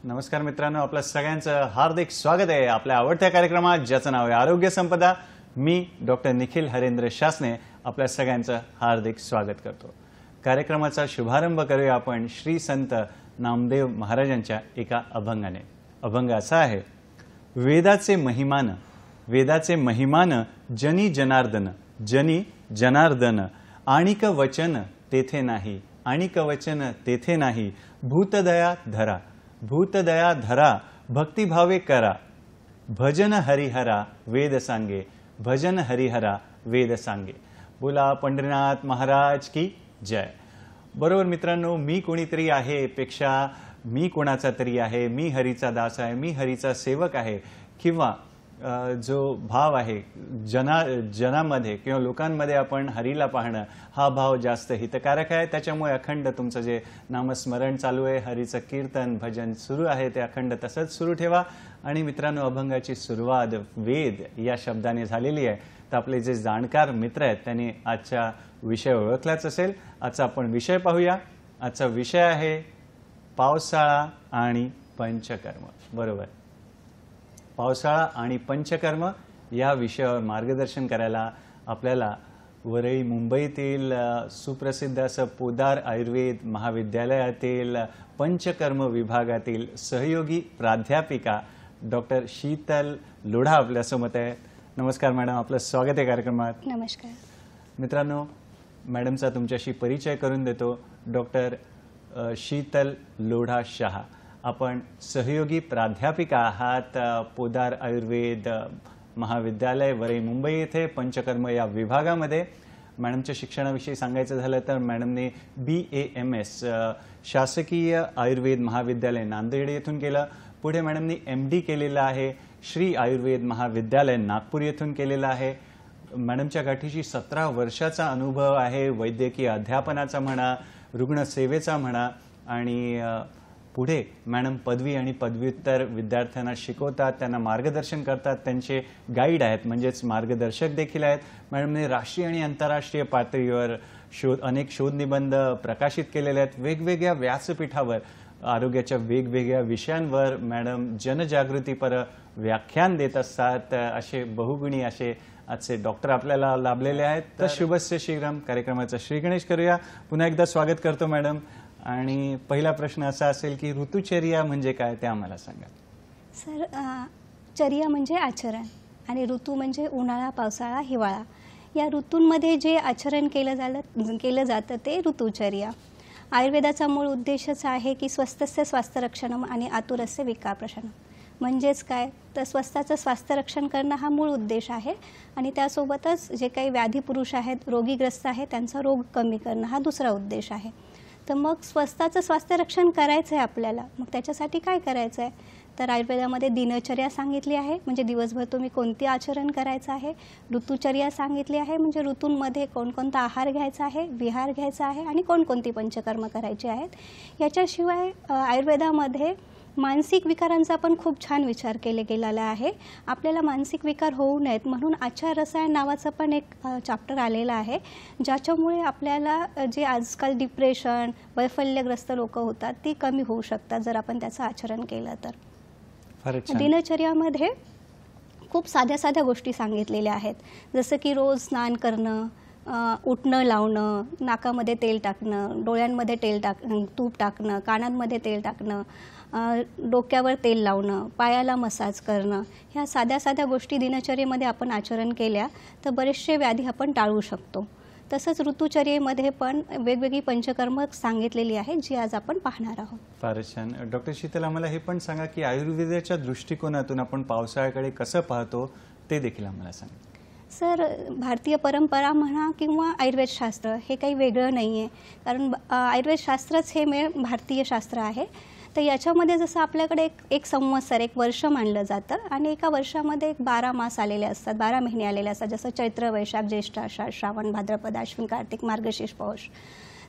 नमस्कार मित्रांनो, आपल्या सगळ्यांचं हार्दिक स्वागत आहे आपल्या आवडत्या कार्यक्रमात ज्याचं नाव आहे आरोग्य संपदा। मी डॉक्टर निखिल हरेंद्र शासने आपल्या सगळ्यांचं हार्दिक स्वागत करतो। कार्यक्रमाचा शुभारंभ करूया आपण श्री संत नामदेव महाराजांच्या एका अभंगाने। अभंग असा आहे, वेदाचे महिमान जनी जनार्दन आणिक वचन तेथे नाही भूतदया धरा भक्तिभावे करा भजन हरिहरा वेद सांगे। बोला पंढरीनाथ महाराज की जय। बरोबर मित्रांनो, मी कोणीतरी आहे पेक्षा मी कोणाचा तरी आहे, मी हरीचा दास आहे, मी हरीचा सेवक आहे, किंवा जो भाव आहे जनामध्ये किंवा लोकांमध्ये आपण हरीला पाहणं हा भाव जास्त हितकारक आहे। त्याच्यामुळे अखंड तुमचं जे नामस्मरण चालू आहे, हरीचं कीर्तन भजन सुरू आहे, ते अखंड तसंच सुरू ठेवा। आणि मित्रांनो, अभंगाची सुरुवात वेद या शब्दाने झालेली आहे। तर आपले जे जाणकार मित्र आहेत त्यांनी आजचा विषय ओळखलाच असेल। आजचा आपण विषय पाहूया। आजचा विषय आहे पावसाळा आणि पंचकर्म। बरोबर, पावसाळा आणि पंचकर्म या विषयावर मार्गदर्शन करायला आपल्याला वरळी मुंबईतील सुप्रसिद्ध असं पोदार आयुर्वेद महाविद्यालयातील पंचकर्म विभागातील सहयोगी प्राध्यापिका डॉक्टर शीतल लोढा आपल्यासोबत आहे। नमस्कार मॅडम, आपलं स्वागत आहे कार्यक्रमात। नमस्कार मित्रांनो, मॅडमचा तुमच्याशी परिचय करून देतो। डॉक्टर शीतल लोढा शहा, आपण सहयोगी प्राध्यापिका आहात पोदार आयुर्वेद महाविद्यालय वरळी मुंबई येथे पंचकर्म या विभागामध्ये। मॅडमच्या शिक्षणाविषयी सांगायचं झालं तर मॅडमने BAMS शासकीय आयुर्वेद महाविद्यालय नांदेड येथून केलं। पुढे मॅडमने MD केलेलं आहे श्री आयुर्वेद महाविद्यालय नागपूर येथून केलेलं आहे। मॅडमच्या गाठीशी 17 वर्षाचा अनुभव आहे, वैद्यकीय अध्यापनाचा म्हणा, रुग्णसेवेचा म्हणा, आणि पुढे मॅडम पदवी आणि पदव्युत्तर विद्यार्थ्यांना शिकवतात, त्यांना मार्गदर्शन करतात, त्यांचे गाईड आहेत म्हणजेच मार्गदर्शक देखील आहेत। मॅडमने राष्ट्रीय आणि आंतरराष्ट्रीय पातळीवर अनेक शोधनिबंध प्रकाशित केलेले आहेत। वेगवेगळ्या व्यासपीठावर आरोग्याच्या वेगवेगळ्या विषयांवर मॅडम जनजागृतीपर व्याख्यान देत असतात। असे बहुगुणी असे आजचे डॉक्टर आपल्याला लाभलेले आहेत। तर शुभस्य शीघ्रम कार्यक्रमाचा श्रीगणेश करूया। पुन्हा एकदा स्वागत करतो मॅडम। आणि पहिला प्रश्न असा असेल की ऋतुचर्या म्हणजे काय ते आम्हाला सांगा। सर, चर्या म्हणजे आचरण आणि ऋतू म्हणजे उन्हाळा, पावसाळा, हिवाळा। या ऋतूंमध्ये जे आचरण केलं जातं ते ऋतुचर्या। आयुर्वेदाचा मूळ उद्देशच आहे की स्वस्थस्य स्वास्थ्यरक्षणम आणि आतुरस्य विकारप्रशमनम। म्हणजेच काय तर स्वस्थाचं स्वास्थ्यरक्षण करणं हा मूळ उद्देश आहे, आणि त्यासोबतच जे काही व्याधी पुरुष आहेत, रोगीग्रस्त आहेत, त्यांचा रोग कमी करणं हा दुसरा उद्देश आहे। तर मग स्वस्थाचं स्वास्थ्यरक्षण करायचं आहे आपल्याला, मग त्याच्यासाठी काय करायचं आहे तर आयुर्वेदामध्ये दिनचर्या सांगितली आहे, म्हणजे दिवसभर तुम्ही कोणते आचरण करायचं आहे। ऋतुचर्या सांगितली आहे, म्हणजे ऋतूंमध्ये कोणकोणता आहार घ्यायचा आहे, विहार घ्यायचा आहे, आणि कोणकोणती पंचकर्म करायची आहेत। याच्याशिवाय आयुर्वेदामध्ये मानसिक विकारांचा पण खूप छान विचार केलेला आहे। आपल्याला मानसिक विकार होऊ नयेत म्हणून आचार रसायन नावाचं पण एक चॅप्टर आलेलं आहे, ज्याच्यामुळे आपल्याला जे आजकाल डिप्रेशन, वैफल्यग्रस्त लोक होतात ती कमी होऊ शकतात जर आपण त्याचं आचरण केलं तर। दिनचर्यामध्ये खूप साध्या गोष्टी सांगितलेल्या आहेत, जसं की रोज स्नान करणं, उठणं लावणं, नाकामध्ये तेल टाकणं, डोळ्यांमध्ये तूप टाकणं, कानांमध्ये तेल टाकणं, डोक्यावर तेल लावणं, पायाला मसाज करणं। ह्या साध्या गोष्टी दिनचर्येमध्ये आपण आचरण केल्या तर बरेचसे व्याधी आपण टाळू शकतो। तसंच ऋतुचर्येमध्ये पण वेगवेगळी पंचकर्म सांगितलेली आहेत जी आज आपण पाहणार आहोत। फारच छान। डॉक्टर शीतल, आम्हाला हे पण सांगा की आयुर्वेदाच्या दृष्टिकोनातून आपण पावसाळ्याकडे कसं पाहतो ते देखील आम्हाला सांगा। सर, भारतीय परंपरा म्हणा किंवा आयुर्वेदशास्त्र हे काही वेगळं नाही आहे, कारण आयुर्वेदशास्त्रच हे मेन भारतीय शास्त्र आहे। तर याच्यामध्ये जसं आपल्याकडे एक संवत्सर, एक वर्ष मानलं जातं, आणि एका वर्षामध्ये 12 मास आलेले असतात, 12 महिने आलेले असतात, जसं चैत्र, वैशाख, ज्येष्ठ, आषाढ, श्रावण, भाद्रपद, अश्विन, कार्तिक, मार्गशीर्ष, पौष।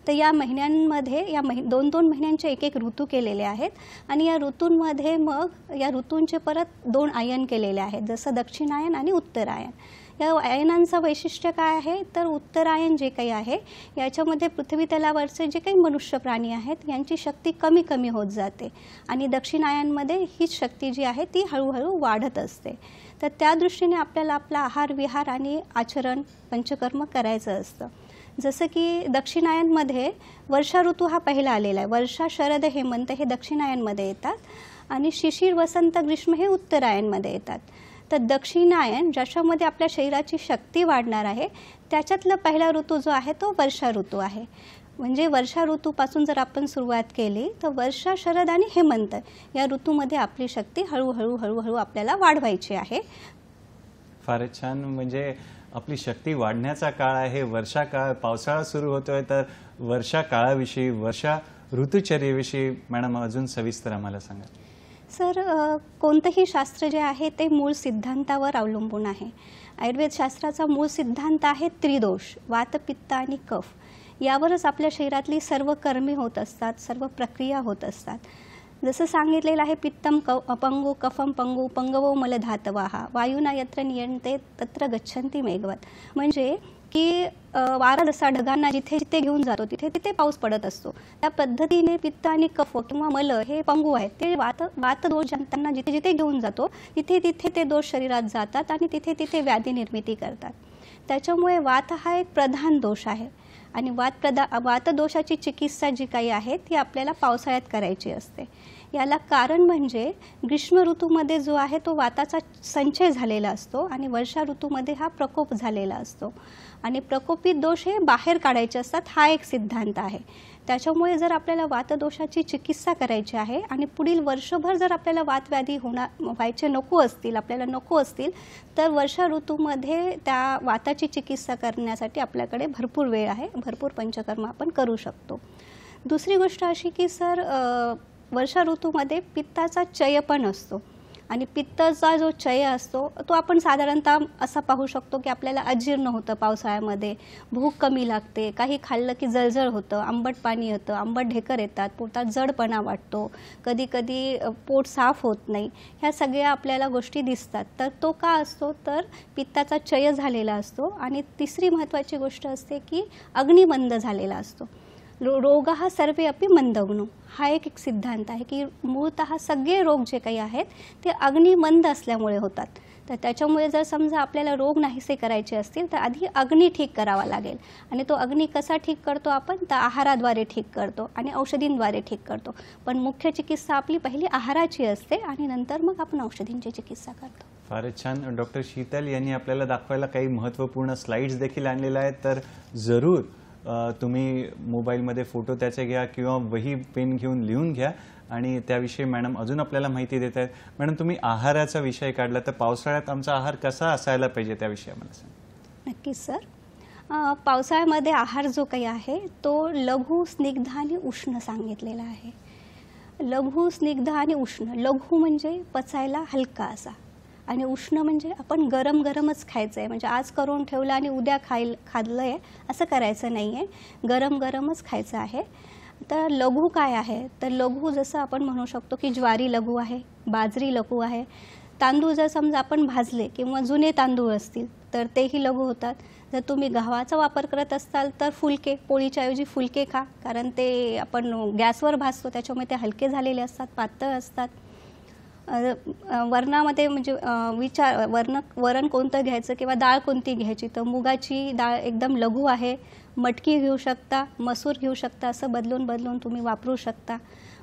तर या महिन्यांमध्ये दोन महिन्यांचे एक ऋतू केलेले आहेत, आणि या ऋतूंमध्ये मग या ऋतूंचे परत 2 आयन केलेले आहेत, जसं दक्षिणायन आणि उत्तरायन। या आयनांचं वैशिष्ट्य काय आहे तर उत्तरायण जे काही आहे याच्यामध्ये पृथ्वी तलावरचे जे काही मनुष्य प्राणी आहेत यांची शक्ती कमी कमी होत जाते आणि दक्षिणायनमध्ये हीच शक्ती जी आहे ती हळूहळू वाढत असते. तर त्या दृष्टीने आपल्याला आपला आहार विहार आणि आचरण पंचकर्म करायचं असतं. जसं की दक्षिणायनमध्ये वर्षा ऋतू हा पहिला आलेला आहे. वर्षा शरद हेमंत हे दक्षिणायनमध्ये येतात आणि शिशिर वसंत ग्रीष्म हे उत्तरायणमध्ये येतात. तर दक्षिणायन ज्याच्यामध्ये आपल्या शरीराची शक्ती वाढणार आहे त्याच्यातला पहिला ऋतू जो आहे तो वर्षा ऋतू आहे. म्हणजे वर्षा ऋतूपासून जर आपण सुरुवात केली तर वर्षा शरद आणि हेमंत या ऋतूमध्ये आपली शक्ती हळूहळू हळूहळू आपल्याला वाढवायची आहे. फारच छान. म्हणजे आपली शक्ती वाढण्याचा काळ आहे वर्षा काळ. पावसाळा सुरू होतोय तर वर्षा काळाविषयी वर्षा ऋतुचर्येविषयी मॅडम अजून सविस्तर आम्हाला सांगा. सर कोणतंही शास्त्र जे आहे ते मूळ सिद्धांतावर अवलंबून आहे. आयुर्वेद शास्त्राचा मूळ सिद्धांत आहे त्रिदोष वात पित्त आणि कफ. यावरच आपल्या शरीरातली सर्व कर्मे होत असतात, सर्व प्रक्रिया होत असतात. जसं सांगितलेलं आहे पित्तम अपंगो कफम पंगू पंगवो मलधातवाहा वायुना यत्र नियंते तत्र गच्छन्ति मेघवत. म्हणजे की वारा जसा ढगांना जिथे जिथे घेऊन जातो तिथे तिथे पाऊस पडत असतो. त्या पद्धतीने पित्त आणि कफ किंवा मल हे पंगू आहेत ते वात दोष त्यांना जिथे जिथे घेऊन जातो तिथे तिथे ते दोष शरीरात जातात आणि तिथे तिथे व्याधी निर्मिती करतात. त्याच्यामुळे वात हा एक प्रधान दोष आहे आणि वातदोषाची चिकित्सा जी काही आहे ती आपल्याला पावसाळ्यात करायची असते. याला कारण म्हणजे ग्रीष्म ऋतूमध्ये जो आहे तो वाताचा संचय झालेला असतो आणि वर्षा ऋतूमध्ये हा प्रकोप झालेला असतो आणि प्रकोपित दोष हे बाहेर काढायचे असतात हा एक सिद्धांत आहे. त्याच्यामुळे जर आपल्याला वातदोषाची चिकित्सा करायची आहे आणि पुढील वर्षभर जर आपल्याला वातव्याधी व्हायचे नको असतील आपल्याला नको असतील तर वर्षा ऋतूमध्ये त्या वाताची चिकित्सा करण्यासाठी आपल्याकडे भरपूर वेळ आहे. भरपूर पंचकर्म आपण करू शकतो. दुसरी गोष्ट अशी की सर वर्षा ऋतूमध्ये पित्ताचा चय पण असतो आणि पित्ताचा जो चय असतो तो आपण साधारणतः असा पाहू शकतो की आपल्याला अजीर्ण होतं पावसाळ्यामध्ये, भूक कमी लागते, काही खाल्लं की जळजळ होतं, आंबट पाणी येतं, आंबट ढेकर येतात, पोटात जडपणा वाटतो, कधी कधी पोट साफ होत नाही. ह्या सगळ्या आपल्याला गोष्टी दिसतात. तर तो का असतो तर पित्ताचा चय झालेला असतो. आणि तिसरी महत्त्वाची गोष्ट असते की अग्निमंद झालेला असतो. रोगः सर्वे अपि मंदग्नो हा एक सिद्धांत आहे की मूळतः सगळे रोग जे काही आहेत ते अग्निमंद असल्यामुळे होतात. तर त्याच्यामुळे जर समजा आपल्याला रोग नाहीसे करायचे असतील तर आधी अग्नी ठीक करावा लागेल आणि तो अग्नी कसा ठीक करतो आपण तर आहाराद्वारे ठीक करतो आणि औषधींद्वारे ठीक करतो. पण मुख्य चिकित्सा आपली पहिली आहाराची असते आणि नंतर मग आपण औषधींची चिकित्सा करतो. फारच छान. डॉक्टर शीतल यांनी आपल्याला दाखवायला काही महत्त्वपूर्ण स्लाइड्स देखील आणलेल्या आहेत. तर जरूर तुम्ही मोबाईलमध्ये फोटो त्याचे घ्या किंवा वही पेन घेऊन लिहून घ्या आणि त्याविषयी मॅडम अजून आपल्याला माहिती देत आहेत. मॅडम तुम्ही आहाराचा विषय काढला तर पावसाळ्यात आमचा आहार कसा असायला पाहिजे त्याविषयी आम्हाला सांगा. नक्कीच सर. पावसाळ्यामध्ये आहार जो काही आहे तो लघु स्निग्ध आणि उष्ण सांगितलेला आहे. लघु स्निग्ध आणि उष्ण. लघु म्हणजे पचायला हलका असा आणि उष्ण म्हणजे आपण गरम गरमच खायचं आहे. म्हणजे आज करून ठेवलं आणि उद्या खाल्लं आहे असं करायचं नाही आहे. गरम गरमच खायचं आहे. तर लघु काय आहे तर लघु जसं आपण म्हणू शकतो की ज्वारी लघु आहे, बाजरी लघु आहे. तांदूळ जर समजा आपण भाजले किंवा जुने तांदूळ असतील तर तेही लघु होतात. जर तुम्ही गव्हाचा वापर करत असाल तर फुलके, पोळीच्या ऐवजी फुलके खा कारण ते आपण गॅसवर भाजतो त्याच्यामुळे ते हलके झालेले असतात, पातळ असतात. वरणामध्ये म्हणजे वरण कोणतं घ्यायचं किंवा डाळ कोणती घ्यायची तर मुगाची डाळ एकदम लघु आहे. मटकी घेऊ शकता, मसूर घेऊ शकता, असं बदलून बदलून तुम्ही वापरू शकता.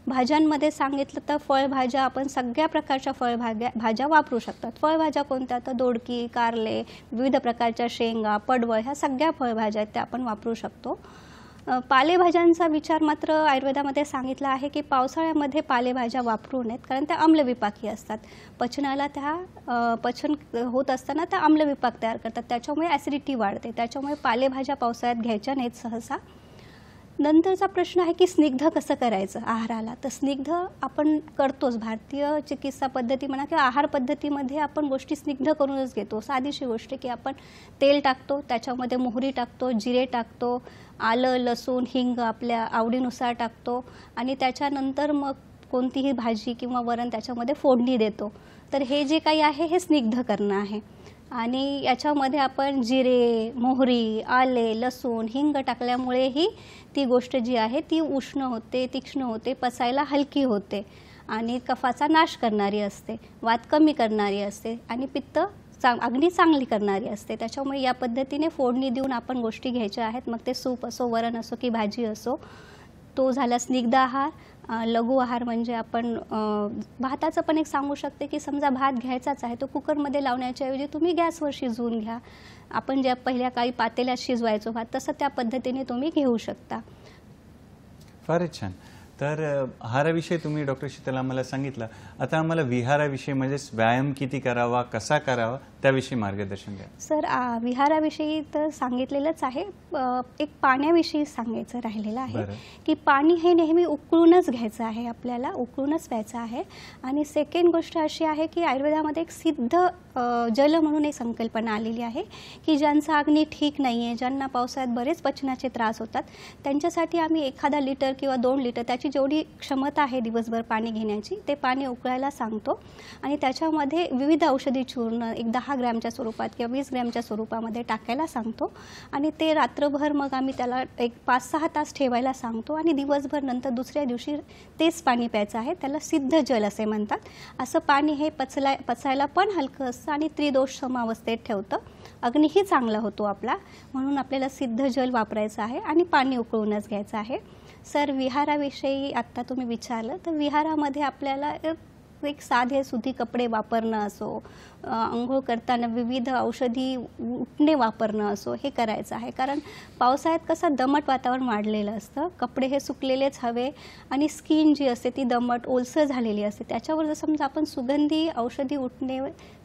भाज्यांमध्ये सांगितलं तर फळभाज्या आपण सगळ्या प्रकारच्या भाज्या वापरू शकतात. फळभाज्या कोणत्या तर दोडकी, कारले, विविध प्रकारच्या शेंगा, पडवळ ह्या सगळ्या फळभाज्या आहेत त्या आपण वापरू शकतो. पालेभाज्यांचा विचार मात्र आयुर्वेदामध्ये सांगितला आहे की पावसाळ्यामध्ये पालेभाज्या वापरू नयेत कारण त्या आम्लविपाकी असतात. पचनाला त्या पचन होत असताना त्या आम्लविपाक तयार करतात त्याच्यामुळे ॲसिडिटी वाढते. त्याच्यामुळे पालेभाज्या पावसाळ्यात घ्यायच्या नाहीत सहसा. नंतरचा प्रश्न आहे की स्निग्ध कसं करायचं आहाराला. तर स्निग्ध आपण करतोच. भारतीय चिकित्सा पद्धती म्हणा किंवा आहार पद्धतीमध्ये आपण गोष्टी स्निग्ध करूनच घेतो. साधीशी गोष्ट की आपण तेल टाकतो, त्याच्यामध्ये मोहरी टाकतो, जिरे टाकतो, आलं, लसूण, हिंग आपल्या आवडीनुसार टाकतो आणि त्याच्यानंतर मग कोणतीही भाजी किंवा वरण त्याच्यामध्ये फोडणी देतो. तर हे जे काही आहे हे स्निग्ध करणं आहे. आणि याच्यामध्ये आपण जिरे, मोहरी, आले, लसूण, हिंग टाकल्यामुळेही ती गोष्ट जी आहे ती उष्ण होते, तीक्ष्ण होते, पचायला हलकी होते आणि कफाचा नाश करणारी असते, वात कमी करणारी असते आणि पित्त अग्नी चांगली करणारी असते. त्याच्यामुळे या पद्धतीने फोडणी देऊन आपण गोष्टी घ्यायच्या आहेत. मग ते सूप असो, वरण असो की भाजी असो. तो झाला स्निग्ध आहार. लघु आहार म्हणजे आपण भाताचं पण एक सांगू शकते की समजा भात घ्यायचाच आहे तो कुकरमध्ये लावण्याच्या ऐवजी तुम्ही गॅसवर शिजवून घ्या. आपण ज्या पहिल्या काळी पातेल्यात शिजवायचो भात तसं त्या पद्धतीने तुम्ही घेऊ शकता. फारच छान. तर आहाराविषयी तुम्ही डॉक्टर शीतल आम्हाला सांगितलं. आता आम्हाला विहाराविषयी म्हणजेच व्यायाम किती करावा, कसा करावा त्याविषयी मार्गदर्शन द्या. सर, विहाराविषयी तर सांगितलेलंच आहे. एक पाण्याविषयी सांगायचं राहिलेलं आहे की पाणी हे नेहमी उकळूनच घ्यायचं आहे, आपल्याला उकळूनच प्यायचं आहे. आणि सेकंड गोष्ट अशी आहे की आयुर्वेदामध्ये एक सिद्ध जल म्हणून एक संकल्पना आलेली आहे की ज्यांचं अग्नी ठीक नाही आहे, ज्यांना पावसाळ्यात बरेच पचनाचे त्रास होतात, त्यांच्यासाठी आम्ही 1 लिटर किंवा 2 लिटर त्याची जेवढी क्षमता आहे दिवसभर पाणी घेण्याची ते पाणी उकळायला सांगतो. आणि त्याच्यामध्ये विविध औषधी चूर्ण एक 10 ग्रॅमच्या स्वरूपात किंवा 20 ग्रॅमच्या स्वरूपामध्ये टाकायला सांगतो. आणि ते रात्रभर मग आम्ही त्याला एक 5-6 तास ठेवायला सांगतो आणि दिवसभर नंतर दुसऱ्या दिवशी तेच पाणी प्यायचं आहे. त्याला सिद्ध जल असे म्हणतात. असं पाणी हे पचायला पण हलकं असतं आणि त्रिदोष समावस्थेत ठेवतं. अग्नीही चांगला होतो आपला, म्हणून आपल्याला सिद्ध जल वापरायचं आहे आणि पाणी उकळूनच घ्यायचं आहे. सर, विहाराविषयी आत्ता तुम्ही विचारलं तर विहारामध्ये आपल्याला एक साधे सुती कपडे वापरणं असो, अंघोळ करताना विविध औषधी उटणे वापरणं असो हे करायचं आहे. कारण पावसाळ्यात कसं दमट वातावरण वाढलेलं असतं, कपडे हे सुकलेलेच हवे आणि स्किन जी असते ती दमट ओलसर झालेली असते. त्याच्यावर जर समजा आपण सुगंधी औषधी उटणे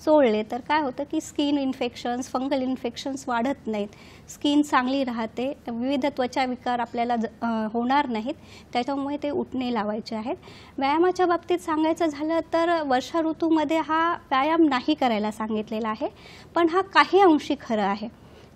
चोळले तर काय होतं की स्किन इन्फेक्शन्स, फंगल इन्फेक्शन्स वाढत नाहीत, स्किन चांगली राहते, विविध त्वचा विकार आपल्याला होणार नाहीत. त्याच्यामुळे ते उटणे लावायचे आहेत. व्यायामाच्या बाबतीत सांगायचं झालं तर वर्षा ऋतूमध्ये हा व्यायाम नाही करायला सांगितलेला आहे, पण हा काही अंशी खरं आहे.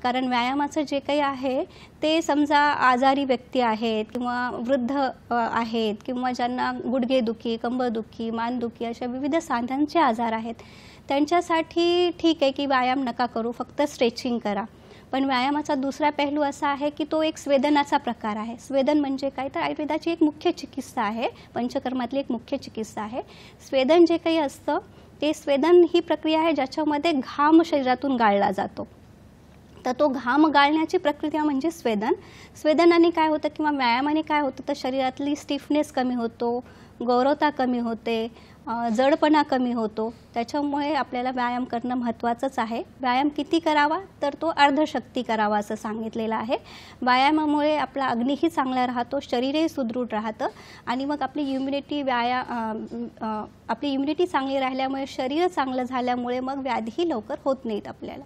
कारण व्यायामाचं जे काही आहे ते समजा आजारी व्यक्ती आहेत किंवा वृद्ध आहेत किंवा ज्यांना गुडघेदुखी, कंबरदुखी, मानदुखी अशा विविध सांध्यांचे आजार आहेत त्यांच्यासाठी ठीक आहे की व्यायाम नका करू, फक्त स्ट्रेचिंग करा. पण व्यायामाचा दुसरा पैलू असा आहे की तो एक स्वेदनाचा प्रकार आहे. स्वेदन म्हणजे काय तर आयुर्वेदाची एक मुख्य चिकित्सा आहे, पंचकर्मातली एक मुख्य चिकित्सा आहे. स्वेदन जे काही असतं ते स्वेदन ही प्रक्रिया आहे ज्याच्यामध्ये घाम शरीरातून गाळला जातो. तर तो घाम गाळण्याची प्रक्रिया म्हणजे स्वेदन. स्वेदनाने काय होतं किंवा व्यायामाने काय होतं तर शरीरातली स्टिफनेस कमी होतो, गौरवता कमी होते, जडपणा कमी होतो. त्याच्यामुळे आपल्याला व्यायाम करणं महत्त्वाचंच आहे. व्यायाम किती करावा तर तो अर्धशक्ती करावा असं सांगितलेलं आहे. व्यायामामुळे आपला अग्नीही चांगला राहतो, शरीरही सुदृढ राहतं आणि मग आपली इम्युनिटी चांगली राहिल्यामुळे, शरीर चांगलं झाल्यामुळे मग व्याधीही लवकर होत नाहीत आपल्याला.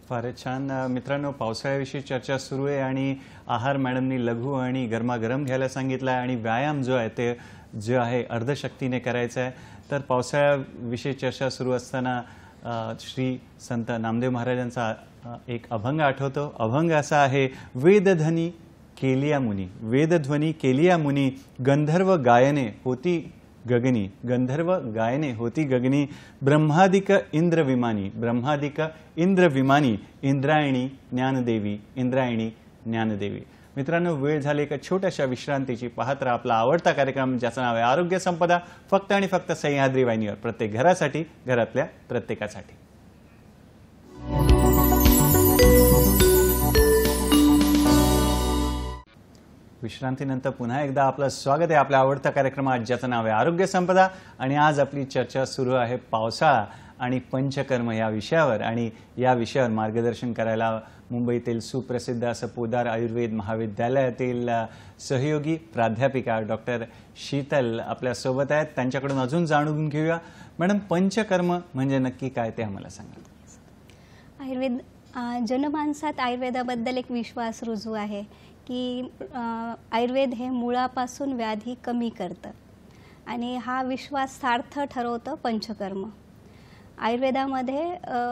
फारच छान. मित्रांनो, पावसाळ्याविषयी चर्चा सुरू आहे आणि आहार मॅडमनी लघु आणि गरमागरम घ्यायला सांगितलं आहे आणि व्यायाम जो आहे ते जो आहे अर्धशक्तीने करायचा आहे. तर पावसाळ्याविषयी चर्चा सुरू असताना श्री संत नामदेव महाराजांचा एक अभंग आठवतो. अभंग असा आहे, वेदध्वनी केलिया मुनी, वेदध्वनी केलिया मुनी, गंधर्व गायने होती गगनी, गंधर्व गायने होती गगनी, ब्रह्मादिक इंद्र विमानी, ब्रह्मादिक इंद्र विमानी, इंद्रायणी ज्ञानदेवी, इंद्रायणी ज्ञानदेवी. मित्रांनो, वेळ झाली एका छोट्याशा विश्रांतीची. पाहत राहा आपला आवडता कार्यक्रम ज्याचं नाव आहे आरोग्य संपदा, फक्त आणि फक्त सह्याद्री वाहिनीवर, प्रत्येक घरासाठी, घरातल्या प्रत्येकासाठी. विश्रांतीनंतर पुन्हा एकदा आपलं स्वागत आहे आपल्या आवडत्या कार्यक्रमात ज्याचं नाव आहे आरोग्य संपदा. आणि आज आपली चर्चा सुरू आहे पावसाळा आणि पंचकर्म या विषयावर. आणि या विषयावर मार्गदर्शन करायला मुंबईतील सुप्रसिद्ध असं पोदार आयुर्वेद महाविद्यालयातील सहयोगी प्राध्यापिका डॉक्टर शीतल आपल्यासोबत आहेत. त्यांच्याकडून अजून जाणून घेऊया. मॅडम, पंचकर्म म्हणजे नक्की काय ते आम्हाला सांगा. जनमानसात आयुर्वेदाबद्दल एक विश्वास रुजू आहे की आयुर्वेद हे मुळापासून व्याधी कमी करतं आणि हा विश्वास सार्थ ठरवतं पंचकर्म. आयुर्वेदामध्ये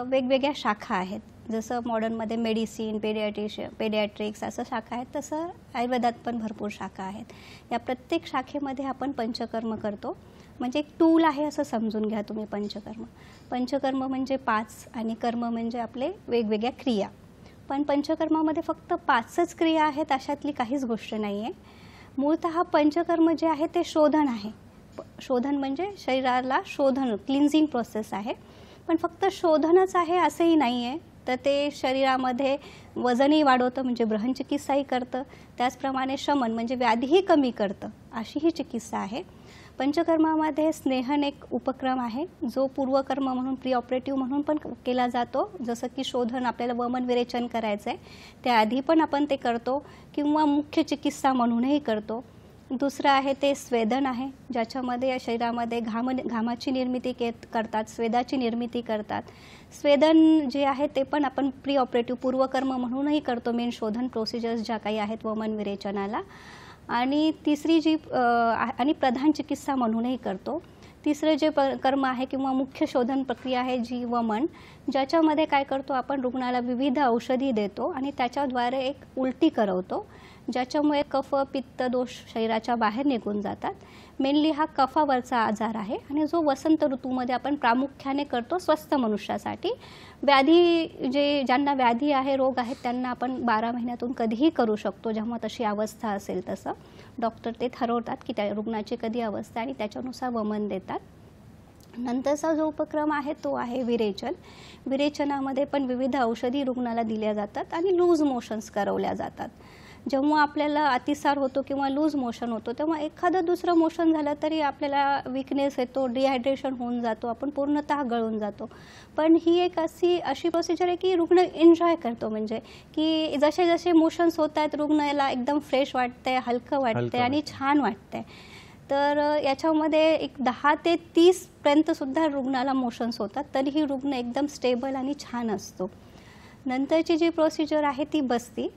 वेगवेगळ्या शाखा आहेत. जसं मॉडर्नमध्ये मेडिसिन, पेडियाट्रिक्स असं शाखा आहेत, तसं आयुर्वेदात पण भरपूर शाखा आहेत. या प्रत्येक शाखेमध्ये आपण पंचकर्म करतो. म्हणजे एक टूल आहे असं समजून घ्या तुम्ही पंचकर्म. पंचकर्म म्हणजे 5 आणि कर्म म्हणजे आपले वेगवेगळ्या क्रिया. पण पंचकर्मामध्ये फक्त 5च क्रिया आहेत अशातली काहीच गोष्ट नाही आहे. मूळतः पंचकर्म जे आहे ते शोधन आहे. शोधन म्हणजे शरीराला शोधन, क्लिन्झिंग प्रोसेस आहे. पण फक्त शोधनच आहे असंही नाही आहे. तर ते शरीरामध्ये वजनही वाढवतं म्हणजे ब्रहणचिकित्साही करतं. त्याचप्रमाणे शमन म्हणजे व्याधीही कमी करतं अशी ही चिकित्सा आहे. पंचकर्मामध्ये स्नेहन एक उपक्रम आहे जो पूर्वकर्म म्हणून, प्री ऑपरेटिव्ह म्हणून पण केला जातो. जसं की शोधन, आपल्याला वमन विरेचन करायचं आहे त्याआधी पण आपण ते करतो किंवा मुख्य चिकित्सा म्हणूनही करतो. दुसरं आहे ते स्वेदन आहे, ज्याच्यामध्ये या शरीरामध्ये घामाची निर्मिती करतात, स्वेदाची निर्मिती करतात. स्वेदन जे आहे ते पण आपण प्री ऑपरेटिव्ह पूर्वकर्म म्हणूनही करतो, मेन शोधन प्रोसिजर्स ज्या काही आहेत वमन विरेचनाला. आणि तिसरी जी आणि प्रधान चिकित्सा म्हणूनही करतो. तिसरं जे कर्म आहे किंवा मुख्य शोधन प्रक्रिया आहे जी वमन, ज्याच्यामध्ये काय करतो आपण रुग्णाला विविध औषधी देतो आणि त्याच्याद्वारे एक उलटी करवतो, ज्याच्यामुळे कफ, पित्त दोष शरीराच्या बाहेर निघून जातात. मेनली हा कफावरचा आजार आहे आणि जो वसंत ऋतूमध्ये आपण प्रामुख्याने करतो स्वस्थ मनुष्यासाठी. ज्यांना व्याधी आहे, रोग आहेत, त्यांना आपण 12 महिन्यातून कधीही करू शकतो, जेव्हा तशी अवस्था असेल तसं. डॉक्टर ते ठरवतात की त्या रुग्णाची कधी अवस्था आणि त्याच्यानुसार वमन देतात. नंतरचा जो उपक्रम आहे तो आहे विरेचन. विरेचनामध्ये पण विविध औषधी रुग्णाला दिल्या जातात आणि लूज मोशन्स करवल्या जातात. जेव्हा आपल्याला अतिसार होतो किंवा लूज मोशन होतो तेव्हा एखादं दुसरं मोशन झालं तरी आपल्याला विकनेस येतो, डिहायड्रेशन होऊन जातो, आपण पूर्णतः गळून जातो. पण ही एक अशी प्रोसिजर आहे की रुग्ण एन्जॉय करतो, म्हणजे की जसे जसे मोशन्स होत आहेत रुग्णाला एकदम फ्रेश वाटतंय, हलकं वाटतंय आणि छान वाटतंय. तर याच्यामध्ये एक 10 ते 30 सुद्धा रुग्णाला मोशन्स होतात, तरीही रुग्ण एकदम स्टेबल आणि छान असतो. नंतरची जी प्रोसिजर आहे ती बस्ती.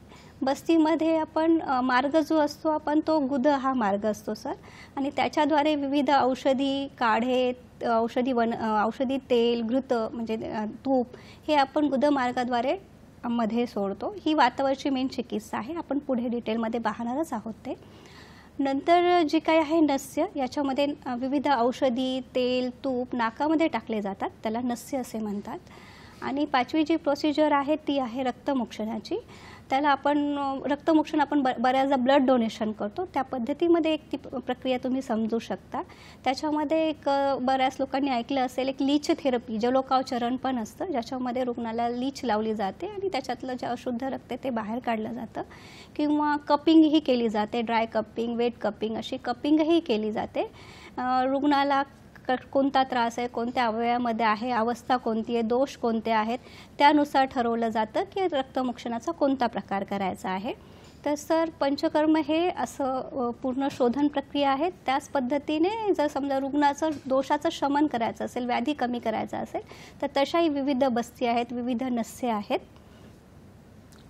बस्तीमध्ये आपण मार्ग जो असतो आपण तो गुद हा मार्ग असतो सर, आणि त्याच्याद्वारे विविध औषधी काढे, औषधी तेल, घृत म्हणजे तूप हे आपण गुद मार्गाद्वारे मध्ये सोडतो. ही वातावरची मेन चिकित्सा आहे, आपण पुढे डिटेलमध्ये पाहणारच आहोत ते. नंतर जी काही आहे नस्य, याच्यामध्ये विविध औषधी तेल, तूप नाकामध्ये टाकले जातात, त्याला नस्य असे म्हणतात. आणि 5वी जी प्रोसिजर आहे ती आहे रक्तमोक्षणाची. त्याला रक्तमोक्षण आपण बऱ्याचदा ब्लड डोनेशन करतो, त्या पद्धतीमध्ये एक ती प्रक्रिया तुम्ही समजू शकता. त्याच्यामध्ये एक बऱ्याच लोकांनी ऐकलं असेल एक लीच थेरपी, जलोकावचरण पण असतं, ज्याच्यामध्ये रुग्णाला लीच लावली जाते आणि त्याच्यातलं जे अशुद्ध रक्त ते बाहेर काढलं जातं. किंवा कपिंगही केली जाते, ड्राय कपिंग, वेट कपिंग अशी कपिंगही केली जाते. रुग्णाला कोणता त्रास आहे, कोणत्या अवयवामध्ये आहे, अवस्था कोणती आहे, दोष कोणते आहेत, त्यानुसार ठरवलं जातं की रक्तमोक्षणाचा कोणता प्रकार करायचा आहे. तर सर पंचकर्म हे असं पूर्ण शोधन प्रक्रिया आहे. त्याच पद्धतीने जर समजा रुग्णाचं दोषाचं शमन करायचं असेल, व्याधी कमी करायचं असेल, तर तशाही विविध बस्ती आहेत, विविध नस्य आहेत.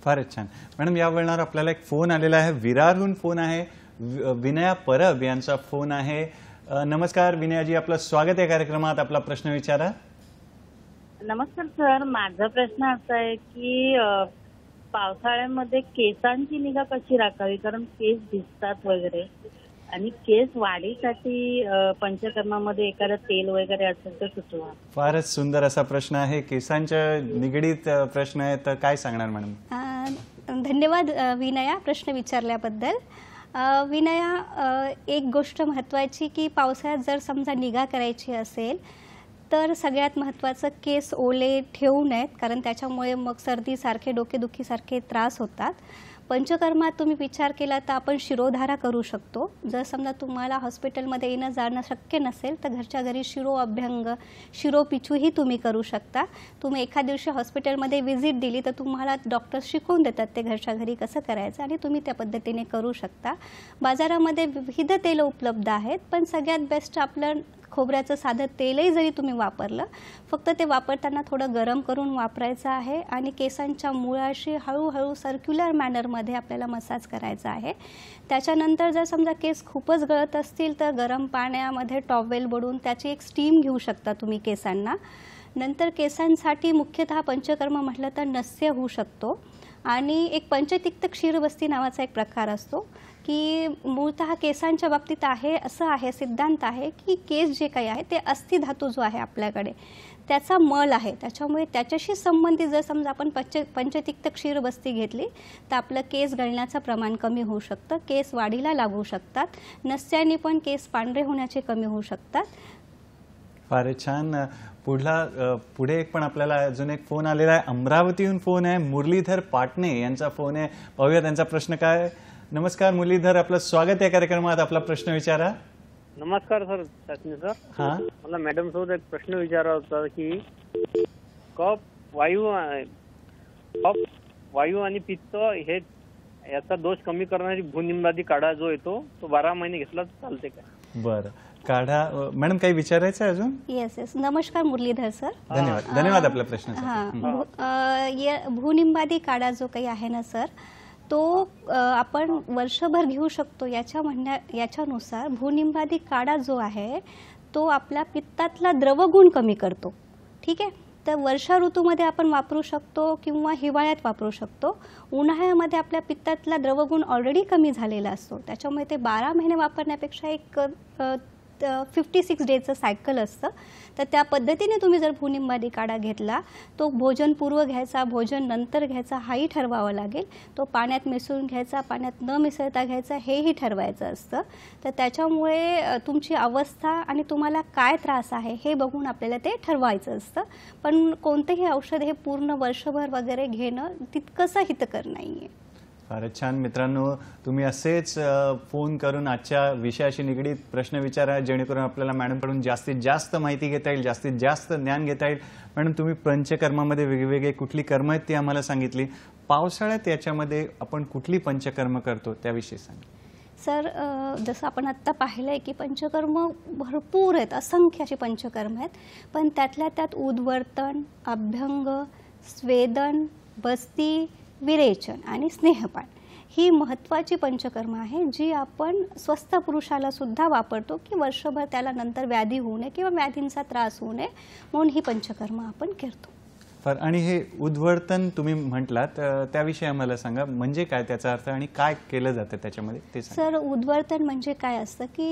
फारच छान मॅडम. या वेळेवर आपल्याला एक फोन आलेला आहे, विरारहून फोन आहे, विनया परब यांचा फोन आहे. नमस्कार विनयाजी, आपलं स्वागत आहे कार्यक्रमात. आपला प्रश्न विचारा. नमस्कार सर, माझा प्रश्न असा आहे की पावसाळ्यामध्ये केसांची निगा कशी राखावी, कारण केस भिजतात वगैरे, आणि केस वाढीसाठी पंचकर्मामध्ये एखादं तेल वगैरे असेल तर सुचवा. फारच सुंदर असा प्रश्न आहे, केसांच्या निगडीत प्रश्न आहे, तर काय सांगणार मॅडम? धन्यवाद विनया प्रश्न विचारल्याबद्दल. विनया, एक गोष्ट महत्त्वाची की पावसाळ्यात जर समजा निगा करायची असेल तर सगळ्यात महत्त्वाचं केस ओले ठेवू नयेत, कारण त्याच्यामुळे मग सर्दीसारखे, डोकेदुखीसारखे त्रास होतात. पंचकर्मात तुम्ही विचार केला तर आपण शिरोधारा करू शकतो. जर समजा तुम्हाला हॉस्पिटलमध्ये येणं जाणं शक्य नसेल तर घरच्या घरी शिरो अभ्यंग, शिरोपिछूही तुम्ही करू शकता. तुम्ही एखाद दिवशी हॉस्पिटलमध्ये व्हिजिट दिली तर तुम्हाला डॉक्टर शिकवून देतात ते घरच्या घरी कसं करायचं आणि तुम्ही त्या पद्धतीने करू शकता. बाजारामध्ये विविध तेलं उपलब्ध आहेत, पण सगळ्यात बेस्ट आपलं खोबऱ्याचं साधं तेलही जरी तुम्ही वापरलं, फक्त ते वापरताना थोडं गरम करून वापरायचं आहे आणि केसांच्या मुळाशी हळूहळू सर्क्युलर मॅनरमध्ये आपल्याला मसाज करायचा आहे. त्याच्यानंतर जर समजा केस खूपच गळत असतील तर गरम पाण्यामध्ये टॉवेल बुडवून त्याची एक स्टीम घेऊ शकता तुम्ही केसांना. नंतर केसांसाठी मुख्यतः पंचकर्म म्हटलं तर नस्य होऊ शकतो आणि एक पंचतिक्त क्षीरबस्ती नावाचा एक प्रकार असतो की मूळतः केसांच्या बाबतीत आहे असं आहे, सिद्धांत आहे की केस जे काही आहे ते अस्थिधातू जो आहे आपल्याकडे त्याचा मल आहे, त्याच्यामुळे त्याच्याशी संबंधित जर समजा आपण पंचतिक्त क्षीरबस्ती घेतली तर आपलं केस गळण्याचं प्रमाण कमी होऊ शकतं, केस वाढीला लागू शकतात, नस्याने पण केस पांढरे होण्याचे कमी होऊ शकतात. फारच छान. पुढे एक पण आपल्याला अजून एक फोन आलेला आहे, अमरावतीहून फोन आहे, मुरलीधर पाटणे यांचा फोन आहे. पाहूया त्यांचा प्रश्न काय. नमस्कार मुरलीधर, आपलं स्वागत या कार्यक्रमात. आपला प्रश्न विचारा. नमस्कार सर, शास्त्री सर. हा, मला मॅडम सोबत एक प्रश्न विचारायचा होता की वायू आणि पित्त हे याचा दोष कमी करणारी भूनिंबादी काढा जो येतो तो 12 महिने घेतला तर चालते का? बरं. काढा मॅडम, काही विचारायचं आहे अजून? येस. नमस्कार मुरलीधर सर. धन्यवाद आपल्या प्रश्नासाठी. भूनिंबादी काढा जो काही आहे ना सर, तो आपण वर्षभर घेऊ शकतो. याच्यानुसार भूनिंबादी काढा जो आहे तो आपल्या पित्तातला द्रवगुण कमी करतो. ठीक आहे, तर वर्षा ऋतूमध्ये आपण वापरू शकतो किंवा हिवाळ्यात वापरू शकतो. उन्हाळ्यामध्ये आपल्या पित्तातला द्रवगुण ऑलरेडी कमी झालेला असतो, त्याच्यामुळे ते 12 महिने वापरण्यापेक्षा एक 56 डेजचं सायकल असतं. तर त्या पद्धतीने तुम्ही जर भूनिंबादी काढा घेतला, तो भोजनपूर्व घ्यायचा, भोजन नंतर घ्यायचा हाही ठरवावं लागेल. तो पाण्यात मिसळून घ्यायचा, पाण्यात न मिसळता घ्यायचा हेही ठरवायचं असतं. तर त्याच्यामुळे तुमची अवस्था आणि तुम्हाला काय त्रास आहे हे बघून आपल्याला ते ठरवायचं असतं. पण कोणतेही औषध हे पूर्ण वर्षभर वगैरे घेणं तितकंसं हितकर नाही आहे. फारच छान. मित्रांनो, तुम्ही असेच फोन करून आजच्या विषयाशी निगडीत प्रश्न विचारा, जेणेकरून आपल्याला मॅडमकडून जास्तीत जास्त माहिती घेता येईल, जास्तीत जास्त ज्ञान घेता येईल. मॅडम, तुम्ही पंचकर्मामध्ये वेगवेगळे कुठली कर्म आहेत ती आम्हाला सांगितली. पावसाळ्यात याच्यामध्ये आपण कुठली पंचकर्म करतो त्याविषयी सांगा. सर, जसं आपण आत्ता पाहिलं आहे की पंचकर्म भरपूर आहेत, असंख्य अशी पंचकर्म आहेत. पण त्यातल्या त्यात उद्वर्तन, अभ्यंग, स्वेदन, बस्ती, विरेचन आणि स्नेहपान ही महत्त्वाची पंचकर्म आहे, जी आपण स्वस्थ पुरुषाला सुद्धा वापरतो की वर्षभर त्याला नंतर व्याधी होऊ नये किंवा व्याधींचा त्रास होऊ नये म्हणून ही पंचकर्म आपण करतो. आणि हे उद्वर्तन तुम्ही म्हटलात, त्याविषयी आम्हाला सांगा. म्हणजे काय त्याचा अर्थ आणि काय केलं जातं त्याच्यामध्ये ते सांगा. सर, उद्वर्तन म्हणजे काय असतं की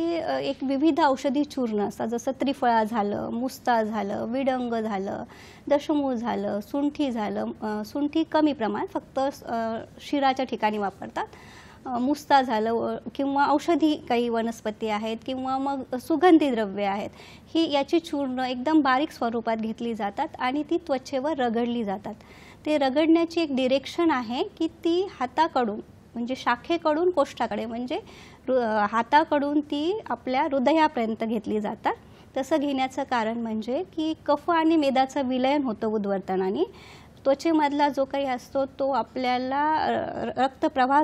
एक विविध औषधी चूर्ण असतात, जसं त्रिफळा झालं, मुस्ता झालं, विडंग झालं, दशमूळ झालं, सुंठी झालं. सुंठी कमी प्रमाण, फक्त शिराच्या ठिकाणी वापरतात. मुस्ता झालं किंवा औषधी काही वनस्पती आहेत किंवा मग सुगंधी द्रव्ये आहेत, ही याची चूर्ण एकदम बारीक स्वरूपात घेतली जातात आणि ती त्वचेवर रगडली जातात. ते रगडण्याची एक डिरेक्शन आहे की ती हाताकडून म्हणजे शाखेकडून कोष्ठाकडे म्हणजे हाताकडून ती आपल्या हृदयापर्यंत घेतली जातात. तसं घेण्याचं कारण म्हणजे की कफ आणि मेदाचं विलयन होतं उद्वर्तनाने. त्वचेमधला जो काही असतो तो आपल्याला रक्तप्रवाह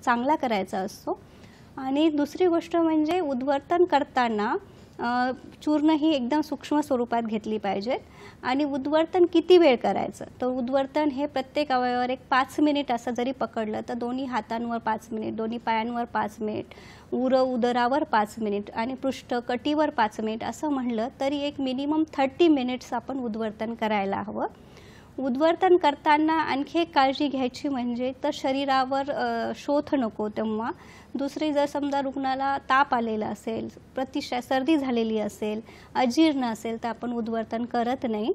चांगला करायचा असतो. आणि दुसरी गोष्ट म्हणजे उद्वर्तन करताना चूर्ण ही एकदम सूक्ष्म स्वरूपात घेतली पाहिजेत. आणि उद्वर्तन किती वेळ करायचं, तर उद्वर्तन हे प्रत्येक अवयवावर एक 5 मिनिट असं जरी पकडलं तर दोन्ही हातांवर 5 मिनिट, दोन्ही पायांवर 5 मिनिट, उदरावर 5 मिनिट आणि पृष्ठ कटीवर 5 मिनिट असं म्हणलं तरी एक मिनिमम 30 मिनिट्स आपण उद्वर्तन करायला हवं. उद्वर्तन करताना आणखी एक काळजी घ्यायची म्हणजे तर शरीरावर शोथ नको. तेव्हा दुसरी, जर समजा रुग्णाला ताप आलेला असेल, प्रतिशय सर्दी झालेली असेल, अजीर्ण असेल तर आपण उद्वर्तन करत नाही.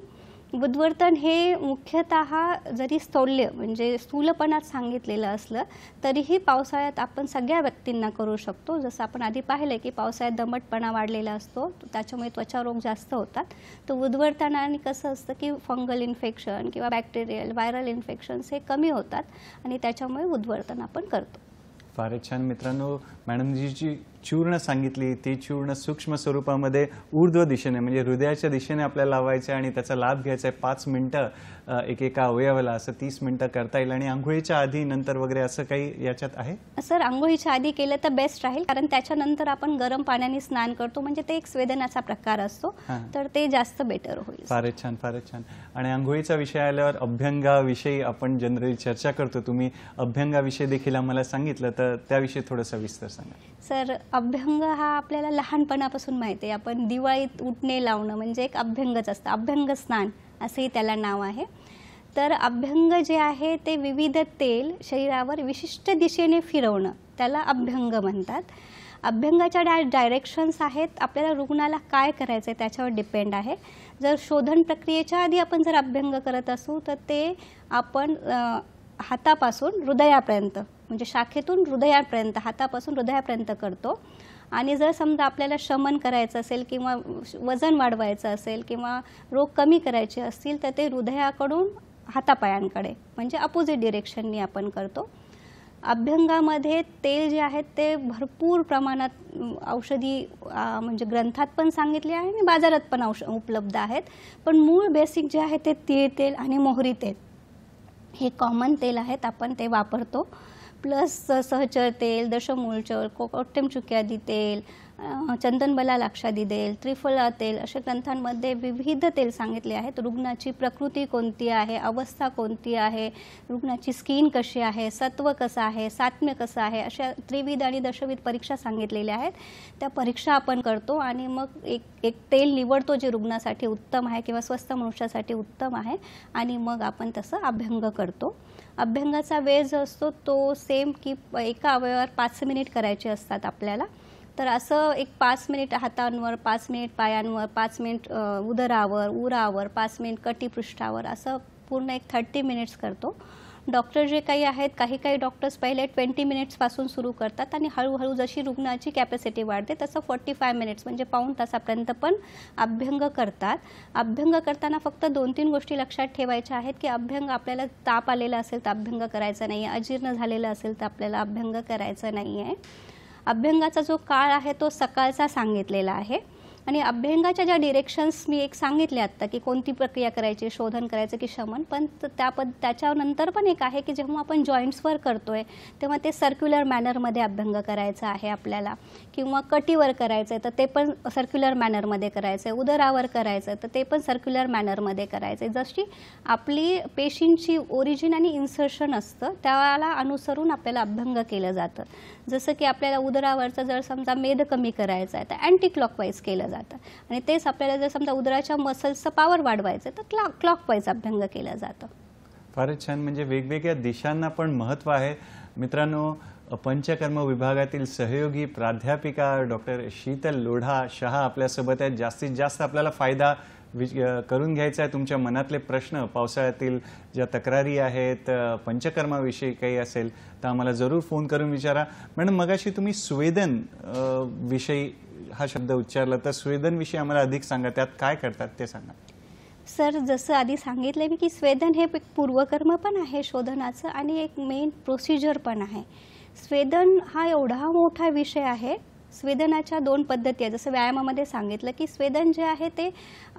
उद्वर्तन हे मुख्यतः जरी स्थौल्य म्हणजे स्थूलपणात सांगितलेलं असलं तरीही पावसाळ्यात आपण सगळ्या व्यक्तींना करू शकतो. जसं आपण आधी पाहिलं की पावसाळ्यात दमटपणा वाढलेला असतो, त्याच्यामुळे त्वचारोग जास्त होतात. तर उद्वर्तनाने कसं असतं की फंगल इन्फेक्शन किंवा बॅक्टेरियल व्हायरल इन्फेक्शन्स हे कमी होतात आणि त्याच्यामुळे उद्वर्तन आपण करतो. फारच छान. मित्रांनो, मॅडमजी जी चूर्ण सांगितली ती चूर्ण सूक्ष्म स्वरूपामध्ये ऊर्ध्व दिशेने म्हणजे हृदयाच्या दिशेने आपल्याला लावायचं आणि त्याचा लाभ घ्यायचा आहे. 5 मिनिटं एकेका अवयवाला, असं 30 मिनिटं करता येईल. आणि आंघोळीच्या आधी नंतर वगैरे असं काही याच्यात आहे? सर, आंघोळीच्या आधी केलं तर बेस्ट राहील, कारण त्याच्यानंतर आपण गरम पाण्याने स्नान करतो, म्हणजे ते एक स्वेदनाचा प्रकार असतो, तर ते जास्त बेटर होईल. फारच छान, फारच छान. आणि आंघोळीचा विषय आल्यावर अभ्यंगाविषयी आपण जनरली चर्चा करतो. तुम्ही अभ्यंगाविषयी देखील आम्हाला सांगितलं, तर त्याविषयी थोडं सविस्तर सांगा. सर, अभ्यंग हा आपल्याला लहानपणापासून माहिती आहे. आपण दिवाळीत उटणे लावणं म्हणजे एक अभ्यंगच असतं. अभ्यंग स्नान असंही त्याला नाव आहे. तर अभ्यंग जे आहे ते विविध तेल शरीरावर विशिष्ट दिशेने फिरवणं त्याला अभ्यंग म्हणतात. अभ्यंगाच्या डायरेक्शन्स आहेत, आपल्याला रुग्णाला काय करायचं आहे त्याच्यावर डिपेंड आहे. जर शोधन प्रक्रियेच्या आधी आपण जर अभ्यंग करत असू तर ते आपण हातापासून हृदयापर्यंत म्हणजे शाखेतून हृदयापर्यंत हातापासून हृदयापर्यंत करतो. आणि जर समजा आपल्याला शमन करायचं असेल किंवा वजन वाढवायचं असेल किंवा रोग कमी करायचे असतील तर ते हृदयाकडून हातापायांकडे म्हणजे अपोजिट डिरेक्शननी आपण करतो. अभ्यंगामध्ये तेल जे आहेत ते भरपूर प्रमाणात औषधी म्हणजे ग्रंथात पण सांगितले आहे आणि बाजारात पण उपलब्ध आहेत. पण मूळ बेसिक जे आहे ते तीळ तेल आणि मोहरी तेल हे कॉमन तेल आहेत, आपण ते वापरतो. प्लस सहचर तेल, दशमूळचर, कोकॉट्टेम चुक्यादी तेल, चंदनबला लाक्षादी तेल, त्रिफला तेल अशा ग्रंथांमध्ये विविध तेल सांगितले आहेत. रुग्णाची प्रकृती कोणती आहे, अवस्था कोणती आहे, रुग्णाची स्किन कशी आहे, सत्व कसं आहे, सात्म्य कसं आहे, अशा त्रिविध आणि दशविध परीक्षा सांगितलेल्या आहेत. त्या परीक्षा आपण करतो आणि मग एक तेल निवडतो जे रुग्णासाठी उत्तम आहे किंवा स्वस्थ मनुष्यासाठी उत्तम आहे आणि मग आपण तसं अभ्यंग करतो. अभ्यंगाचा वेळ जो असतो तो सेम की एका अवयवावर 5 मिनिट करायचे असतात आपल्याला. तर असं एक 5 मिनिट हातांवर, 5 मिनिट पायांवर, 5 मिनिट उदरावर, उरावर, 5 मिनिट कटिपृष्ठावर असं पूर्ण एक 30 मिनिट्स करतो. डॉक्टर जे काही आहेत काही डॉक्टर्स पहिले 20 मिनिट्सपासून सुरू करतात आणि हळूहळू जशी रुग्णाची कॅपॅसिटी वाढते तसं 45 मिनिट्स म्हणजे पाऊण तासापर्यंत पण अभ्यंग करतात. अभ्यंग करताना फक्त 2-3 गोष्टी लक्षात ठेवायच्या आहेत की अभ्यंग आपल्याला ताप आलेला असेल तर अभ्यंग करायचा नाही आहे, अजीर्ण झालेलं असेल तर आपल्याला अभ्यंग करायचं नाही आहे. अभ्यंगाचा जो काळ आहे तो सकाळचा सांगितलेला आहे आणि अभ्यंगाच्या ज्या डिरेक्शन्स मी एक सांगितले आत्ता की कोणती प्रक्रिया करायची, शोधन करायचं की शमन, पण त्याच्यानंतर पण एक आहे की जेव्हा आपण जॉईंट्सवर करतोय तेव्हा ते सर्क्युलर मॅनरमध्ये अभ्यंग करायचं आहे आपल्याला, किंवा कटीवर करायचं आहे तर ते पण सर्क्युलर मॅनरमध्ये करायचं आहे, उदरावर करायचं तर ते पण सर्क्युलर मॅनरमध्ये करायचं आहे. जशी आपली पेशींची ओरिजिन आणि इन्सर्शन असतं त्याला अनुसरून आपल्याला अभ्यंग केलं जातं. जसं की आपल्याला उदरावरचं जर समजा मेद कमी करायचं आहे तर अँटी क्लॉकवाईज केलं जातं आणि तेच आपल्याला जर समजा उदराच्या मसल्सचं पॉवर वाढवायचं तर क्लॉकवाईज अभ्यंग केलं जातं. फारच छान. म्हणजे वेगवेगळ्या दिशांना पण महत्त्व आहे. मित्रांनो, पंचकर्म विभागातील सहयोगी प्राध्यापिका डॉक्टर शीतल लोढा शहा आपल्यासोबत आहेत. जास्तीत जास्त आपल्याला फायदा करून घ्यायचा आहे. तुमच्या मनातले प्रश्न, पावसाळ्यातील ज्या तक्रारी आहेत, पंचकर्माविषयी काही असेल तर आम्हाला जरूर फोन करून विचारा. मॅडम, मगाशी तुम्ही स्वेदन विषयी हा शब्द उच्चारला, तर स्वेदन विषयी आम्हाला अधिक सांगा. त्यात काय करतात ते सांगा. सर, जसं आधी सांगितलं मी की स्वेदन हे एक पूर्वकर्म पण आहे शोधनाचं आणि एक मेन प्रोसिजर पण आहे. स्वेदन हा एवढा मोठा विषय आहे. स्वेदनाच्या 2 पद्धती आहेत. जसं व्यायामामध्ये सांगितलं की स्वेदन जे आहे ते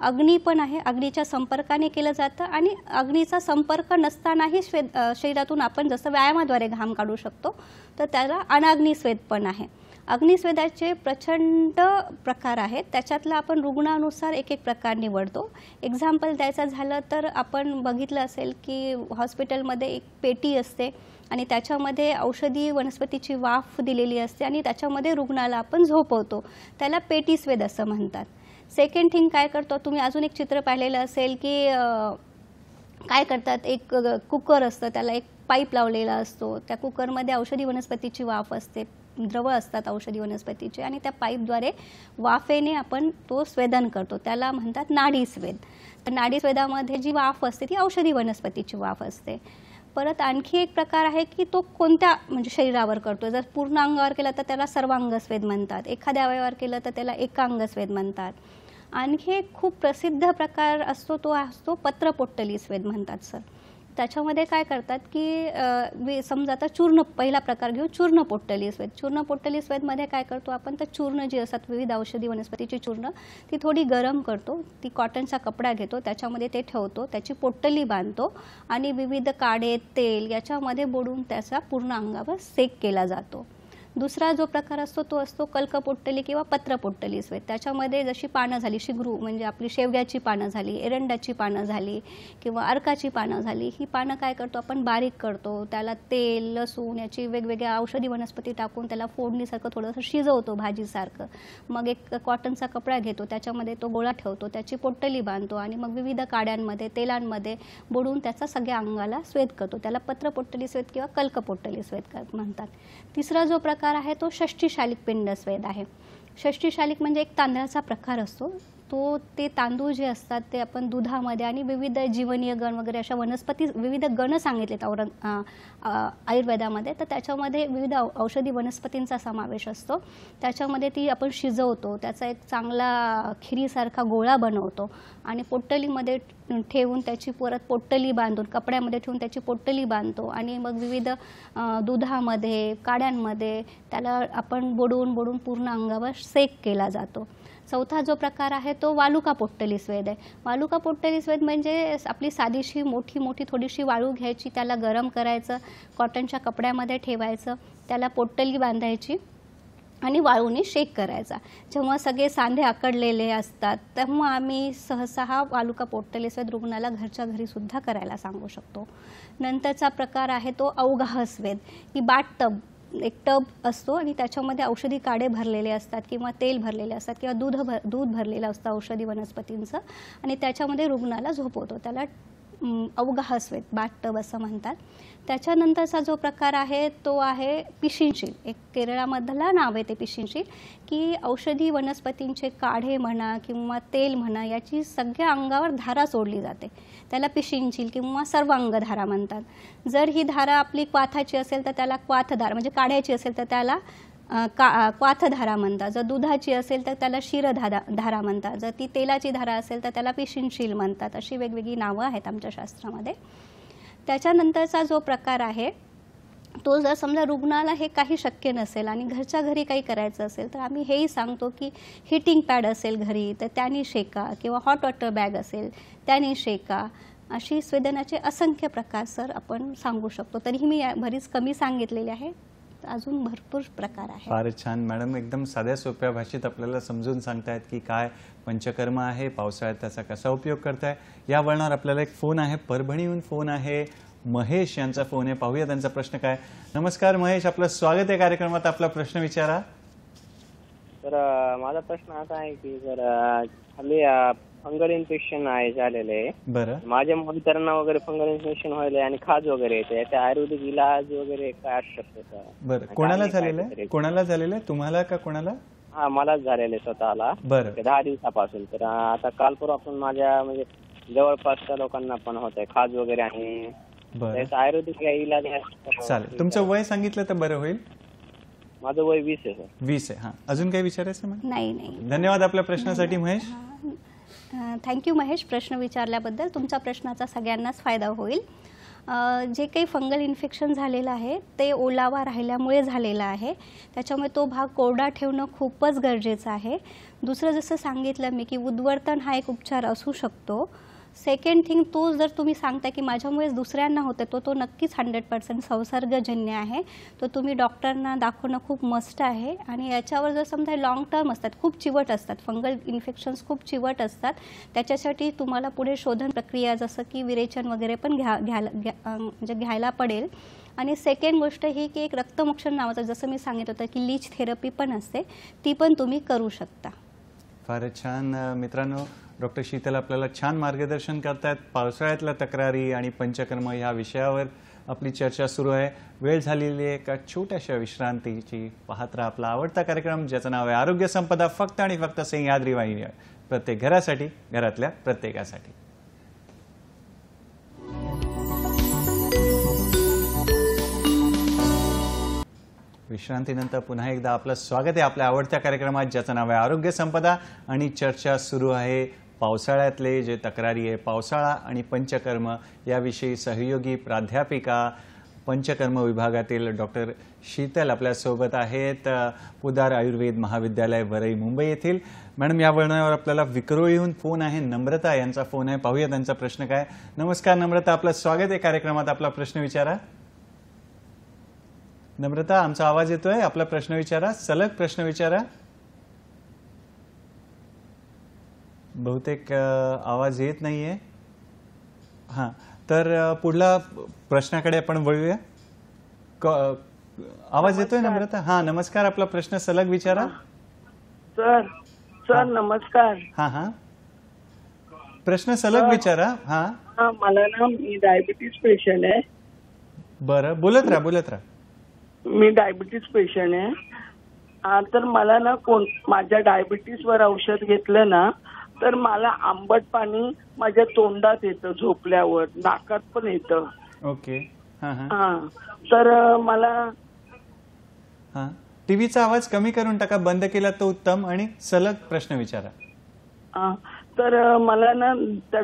अग्नी पण आहे, अग्नीच्या संपर्काने केलं जातं आणि अग्नीचा संपर्क नसतानाही शरीरातून आपण जसं व्यायामाद्वारे घाम काढू शकतो तर त्याला अनाग्नी स्वेद पण आहे. अग्निस्वेदाचे प्रचंड प्रकार आहेत. त्याच्यातला आपण रुग्णानुसार एक प्रकार निवडतो. एक्झाम्पल द्यायचं झालं तर आपण बघितलं असेल की हॉस्पिटलमध्ये एक पेटी असते आणि त्याच्यामध्ये औषधी वनस्पतीची वाफ दिलेली असते आणि त्याच्यामध्ये रुग्णाला आपण झोपवतो. त्याला पेटीस्वेद असं म्हणतात. सेकंड थिंग काय करतो, तुम्ही अजून एक चित्र पाहिलेलं असेल की काय करतात, एक कुकर असतं, त्याला एक पाईप लावलेला असतो. त्या कुकरमध्ये औषधी वनस्पतीची वाफ असते, द्रव असतात औषधी वनस्पतीचे आणि त्या पाईपद्वारे वाफेने आपण तो स्वेदन करतो. त्याला म्हणतात नाडीस्वेद. तर नाडीस्वेदामध्ये जी वाफ असते ती औषधी वनस्पतीची वाफ असते. परत आणखी एक प्रकार आहे की तो कोणत्या म्हणजे शरीरावर करतो. जर पूर्ण अंगावर केला तर त्याला सर्वांगस्वेद म्हणतात, एखाद्या अवयवावर केलं तर त्याला एकांगस्वेद म्हणतात. आणखी एक खूप प्रसिद्ध प्रकार असतो तो असतो पत्रपोट्टली स्वेद म्हणतात सर. त्याच्यामध्ये काय करतात की समजा आता चूर्ण, पहिला प्रकार घेऊ चूर्णपोट्टली स्वेद. चूर्णपोट्टली स्वेदमध्ये काय करतो आपण, तर चूर्ण जी असतात विविध औषधी वनस्पतीची चूर्ण ती थोडी गरम करतो, ती कॉटनचा कपडा घेतो, त्याच्यामध्ये ते ठेवतो, त्याची पोट्टली बांधतो आणि विविध काढे तेल याच्यामध्ये बुडून त्याचा पूर्ण अंगावर सेक केला जातो. दुसरा जो प्रकार असतो तो असतो कल्कपोट्टली किंवा पत्रपोट्टली स्वेद. त्याच्यामध्ये जशी पानं झाली, शिगरू म्हणजे आपली शेवग्याची पानं झाली, एरंडाची पानं झाली किंवा अर्काची पानं झाली, ही पानं काय करतो आपण बारीक करतो, त्याला तेल, लसूण याची वेगवेगळ्या औषधी वनस्पती टाकून त्याला फोडणीसारखं थोडंसं शिजवतो भाजीसारखं. मग एक कॉटनचा कपडा घेतो, त्याच्यामध्ये तो गोळा ठेवतो, त्याची पोट्टली बांधतो आणि मग विविध काड्यांमध्ये, तेलांमध्ये बुडवून त्याचा सगळ्या अंगाला स्वेद करतो. त्याला पत्रपोट्टली स्वेद किंवा कल्कपोट्टली स्वेद म्हणतात. तिसरा जो प्रकार आहे तो षष्ठी-शालिक पिंड स्वेद आहे. षष्ठी-शालिक म्हणजे एक तांदळाचा प्रकार असतो. ते तांदूळ जे असतात ते आपण दुधामध्ये आणि विविध जीवनीय गण वगैरे अशा वनस्पती विविध गण सांगितलेत आयुर्वेदामध्ये. तर त्याच्यामध्ये विविध औषधी वनस्पतींचा समावेश असतो. त्याच्यामध्ये ती आपण शिजवतो, त्याचा एक चांगला खिरीसारखा गोळा बनवतो आणि पोट्टलीमध्ये ठेवून त्याची परत पोट्टली बांधून कपड्यामध्ये ठेवून त्याची पोट्टली बांधतो आणि मग विविध दुधामध्ये, काड्यांमध्ये त्याला आपण बुडवून पूर्ण अंगावर सेक केला जातो. चौथा जो प्रकार आहे तो वालुका पोट्टली स्वेद आहे. वालुका पोट्टली स्वेद म्हणजे आपली साधीशी मोठी थोडीशी वाळू घ्यायची, त्याला गरम करायचं, कॉटनच्या कपड्यामध्ये ठेवायचं, त्याला पोट्टली बांधायची आणि वाळूने शेक करायचा. जेव्हा सगळे सांधे आकडलेले असतात तेव्हा आम्ही सहसा हा वालुका पोट्टली स्वेद रुग्णाला घरच्या घरी सुद्धा करायला सांगू शकतो. नंतरचा प्रकार आहे तो अवगाह स्वेद. ही एक टब असतो आणि त्याच्यामध्ये औषधी काडे भरलेले असतात किंवा तेल भरलेले असतात किंवा दूध भरलेलं असतं औषधी वनस्पतींचं आणि त्याच्यामध्ये रुग्णाला झोपवतो. त्याला अवगाह स्वेद, बाट टब असं म्हणतात. त्याच्यानंतरचा जो प्रकार आहे तो आहे पिशिनशील. एक केरळामधला नाव आहे ते पिशिनशील, की औषधी वनस्पतींचे काढे म्हणा किंवा तेल म्हणा याची सगळ्या अंगावर धारा सोडली जाते. त्याला पिशिनशील किंवा सर्वांगधारा म्हणतात. जर ही धारा आपली क्वाथाची असेल तर त्याला क्वाथधारा म्हणजे काढ्याची असेल तर त्याला क्वाथधारा म्हणतात. जर दुधाची असेल तर त्याला क्षीरधारा म्हणतात. जर ती तेलाची धारा असेल तर त्याला पिशिनशील म्हणतात. अशी वेगवेगळी नावं आहेत आमच्या शास्त्रामध्ये. त्याच्यानंतरचा जो प्रकार आहे तो जर समजा रुग्णाला हे काही शक्य नसेल आणि घरच्या घरी काही करायचं असेल तर आम्ही हेही सांगतो की हीटिंग पॅड असेल घरी तर त्याने शेका किंवा हॉट वॉटर बॅग असेल त्याने शेका. अशी स्वेदनाचे असंख्य प्रकार सर आपण सांगू शकतो. तरीही मी बरीच कमी सांगितलेली आहे, अजून भरपूर प्रकार आहेत. फारच छान मॅडम, एकदम साध्या सोप्या भाषेत आपल्याला समजून सांगतायत की काय पंचकर्म आहे, पावसाळ्यात त्याचा कसा उपयोग करताय. या वळणावर आपल्याला एक फोन आहे, परभणीहून फोन आहे, महेश यांचा फोन आहे. पाहूया त्यांचा प्रश्न काय. नमस्कार महेश, आपलं स्वागत आहे कार्यक्रमात. आपला प्रश्न विचारा. तर माझा प्रश्न असा आहे की जर हल्ली फंगल इन्फेक्शन आहे झालेले, बरं, माझ्या मुलांना वगैरे फंगल इन्फेक्शन व्हायला आणि खाज वगैरे येते, याचा आयुर्वेदिक इलाज वगैरे काय असू शकतो? बरं, कोणाला झालेलं आहे? कोणाला झालेलं आहे, तुम्हाला का कोणाला? हा, मलाच झालेलं आहे स्वतःला. बरं, 10 दिवसापासून. तर आता कालपासून माझ्या म्हणजे जवळपासच्या लोकांना पण होत आहे खाज वगैरे आणि बरं, आयुर्वेदिक इलाज चालेल. तुमचं वय सांगितलं तर बरं होईल. माझं वय 20 आहे सर. 20 आहे. हां, अजून काही विचारायचं मग? नाही. धन्यवाद आपल्या प्रश्नासाठी महेश. थँक्यू महेश, प्रश्न विचारल्याबद्दल. तुमच्या प्रश्नाचा सगळ्यांनाच फायदा होईल. जे काही फंगल इन्फेक्शन झालेलं आहे ते ओलावा राहिल्यामुळे झालेलं आहे, त्याच्यामुळे तो भाग कोरडा ठेवणं खूपच गरजेचं आहे. दुसरं जसं सांगितलं मी की उद्वर्तन हा एक उपचार असू शकतो. सेकंड थिंग, तो जर तुम्ही सांगता की माझ्यामुळेच दुसऱ्यांना होतं तो नक्कीच 100% संसर्गजन्य आहे. तो तुम्ही डॉक्टरांना दाखवणं खूप मस्ट आहे. आणि याच्यावर जर समजा लॉंग टर्म असतात, खूप चिवट असतात, फंगल इन्फेक्शन्स खूप चिवट असतात, त्याच्यासाठी तुम्हाला पुढे शोधन प्रक्रिया जसं की विरेचन वगैरे पण घ्यायला पडेल. आणि सेकंड गोष्ट ही की एक रक्तमोक्षण नावाचं जसं मी सांगितलं होतं की लीच थेरपी पण असते, ती पण तुम्ही करू शकता. फारच छान. मित्रांनो, डॉक्टर शीतल आपल्याला छान मार्गदर्शन करतात. पावसाळ्यातल्या तक्रारी आणि पंचकर्म या विषयावर आपली चर्चा सुरू आहे. वेळ झालेली आहे एका छोट्याशा विश्रांतीची. पाहत राहा आपला आवडता कार्यक्रम ज्याचं नाव आहे आरोग्य संपदा, फक्त आणि फक्त सह्याद्री वाहिनीवर. प्रत्येक घरासाठी, घरातल्या प्रत्येकासाठी. विश्रांतीनंतर पुन्हा एकदा आपलं स्वागत आहे आपल्या आवडत्या कार्यक्रमात ज्याचं नाव आहे आरोग्य संपदा. आणि चर्चा सुरू आहे पावसाळ्यातले जे तक्रारी आहे, पावसाळा आणि पंचकर्म याविषयी. सहयोगी प्राध्यापिका पंचकर्म विभागातील डॉक्टर शीतल आपल्यासोबत आहेत, पुदार आयुर्वेद महाविद्यालय वरई मुंबई येथील. मॅडम, या वळणावर आपल्याला विक्रोळीहून फोन आहे, नम्रता यांचा फोन आहे. पाहूया त्यांचा प्रश्न काय. नमस्कार नम्रता, आपलं स्वागत आहे कार्यक्रमात. आपला प्रश्न विचारा. नम्रता, आमचा आवाज येतोय? आपला प्रश्न विचारा, सलग प्रश्न विचारा. बहुतेक आवाज येत नाहीये. हां, तर पुढला प्रश्नाकडे आपण वळूया. आवाज येतोय नम्रता? हां, नमस्कार. आपला प्रश्न सलग विचारा. सर नमस्कार. हां हां, प्रश्न सलग विचारा. हां, मला ना, मी डायबिटीज पेशंट आहे. बरं, बोलत राहा. मी डायबिटीज पेशंट आहे. तर मला ना माझ्या डायबिटीजवर औषध घेतलं ना, तर मला आंबट पाणी माझ्या तोंडात येतं, झोपल्यावर नाकात पण येतं. ओके. हां हां हा, तर मला हां, टीव्हीचा आवाज कमी करून टाका, बंद केला तर उत्तम. आणि सलग प्रश्न विचारा. तर मला ना त्या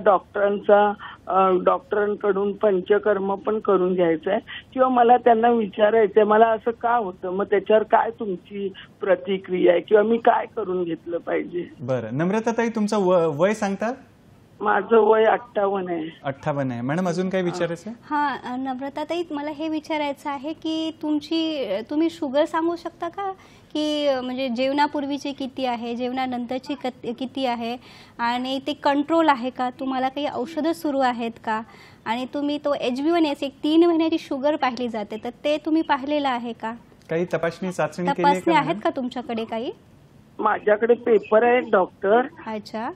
डॉक्टरांकडून पंचकर्म पण करून घ्यायचं आहे, किंवा मला त्यांना विचारायचंय मला असं का होतं, मग त्याच्यावर काय तुमची प्रतिक्रिया आहे, किंवा मी काय करून घेतलं पाहिजे. बरं, नम्रता ताई, तुमचं वय सांगता? माझं वय 58 आहे. 58 आहे. मॅडम, अजून काही विचारायचं? हां, नम्रताताई, मला हे विचारायचं आहे की तुम्ही शुगर सांगू शकता का, की म्हणजे जेवणापूर्वीची किती आहे, जेवणानंतरची किती आहे, आणि ते कंट्रोल आहे का, तुम्हाला काही औषधं सुरू आहेत का, आणि तुम्ही तो HbA1c एक 3 महिन्याची शुगर पाहिली जाते, तर ते तुम्ही पाहिलेलं आहे का? काही तपासणी चाचणी केली आहे तपासणी का? आहेत का तुमच्याकडे काही? माझ्याकडे पेपर आहेत डॉक्टर. अच्छा,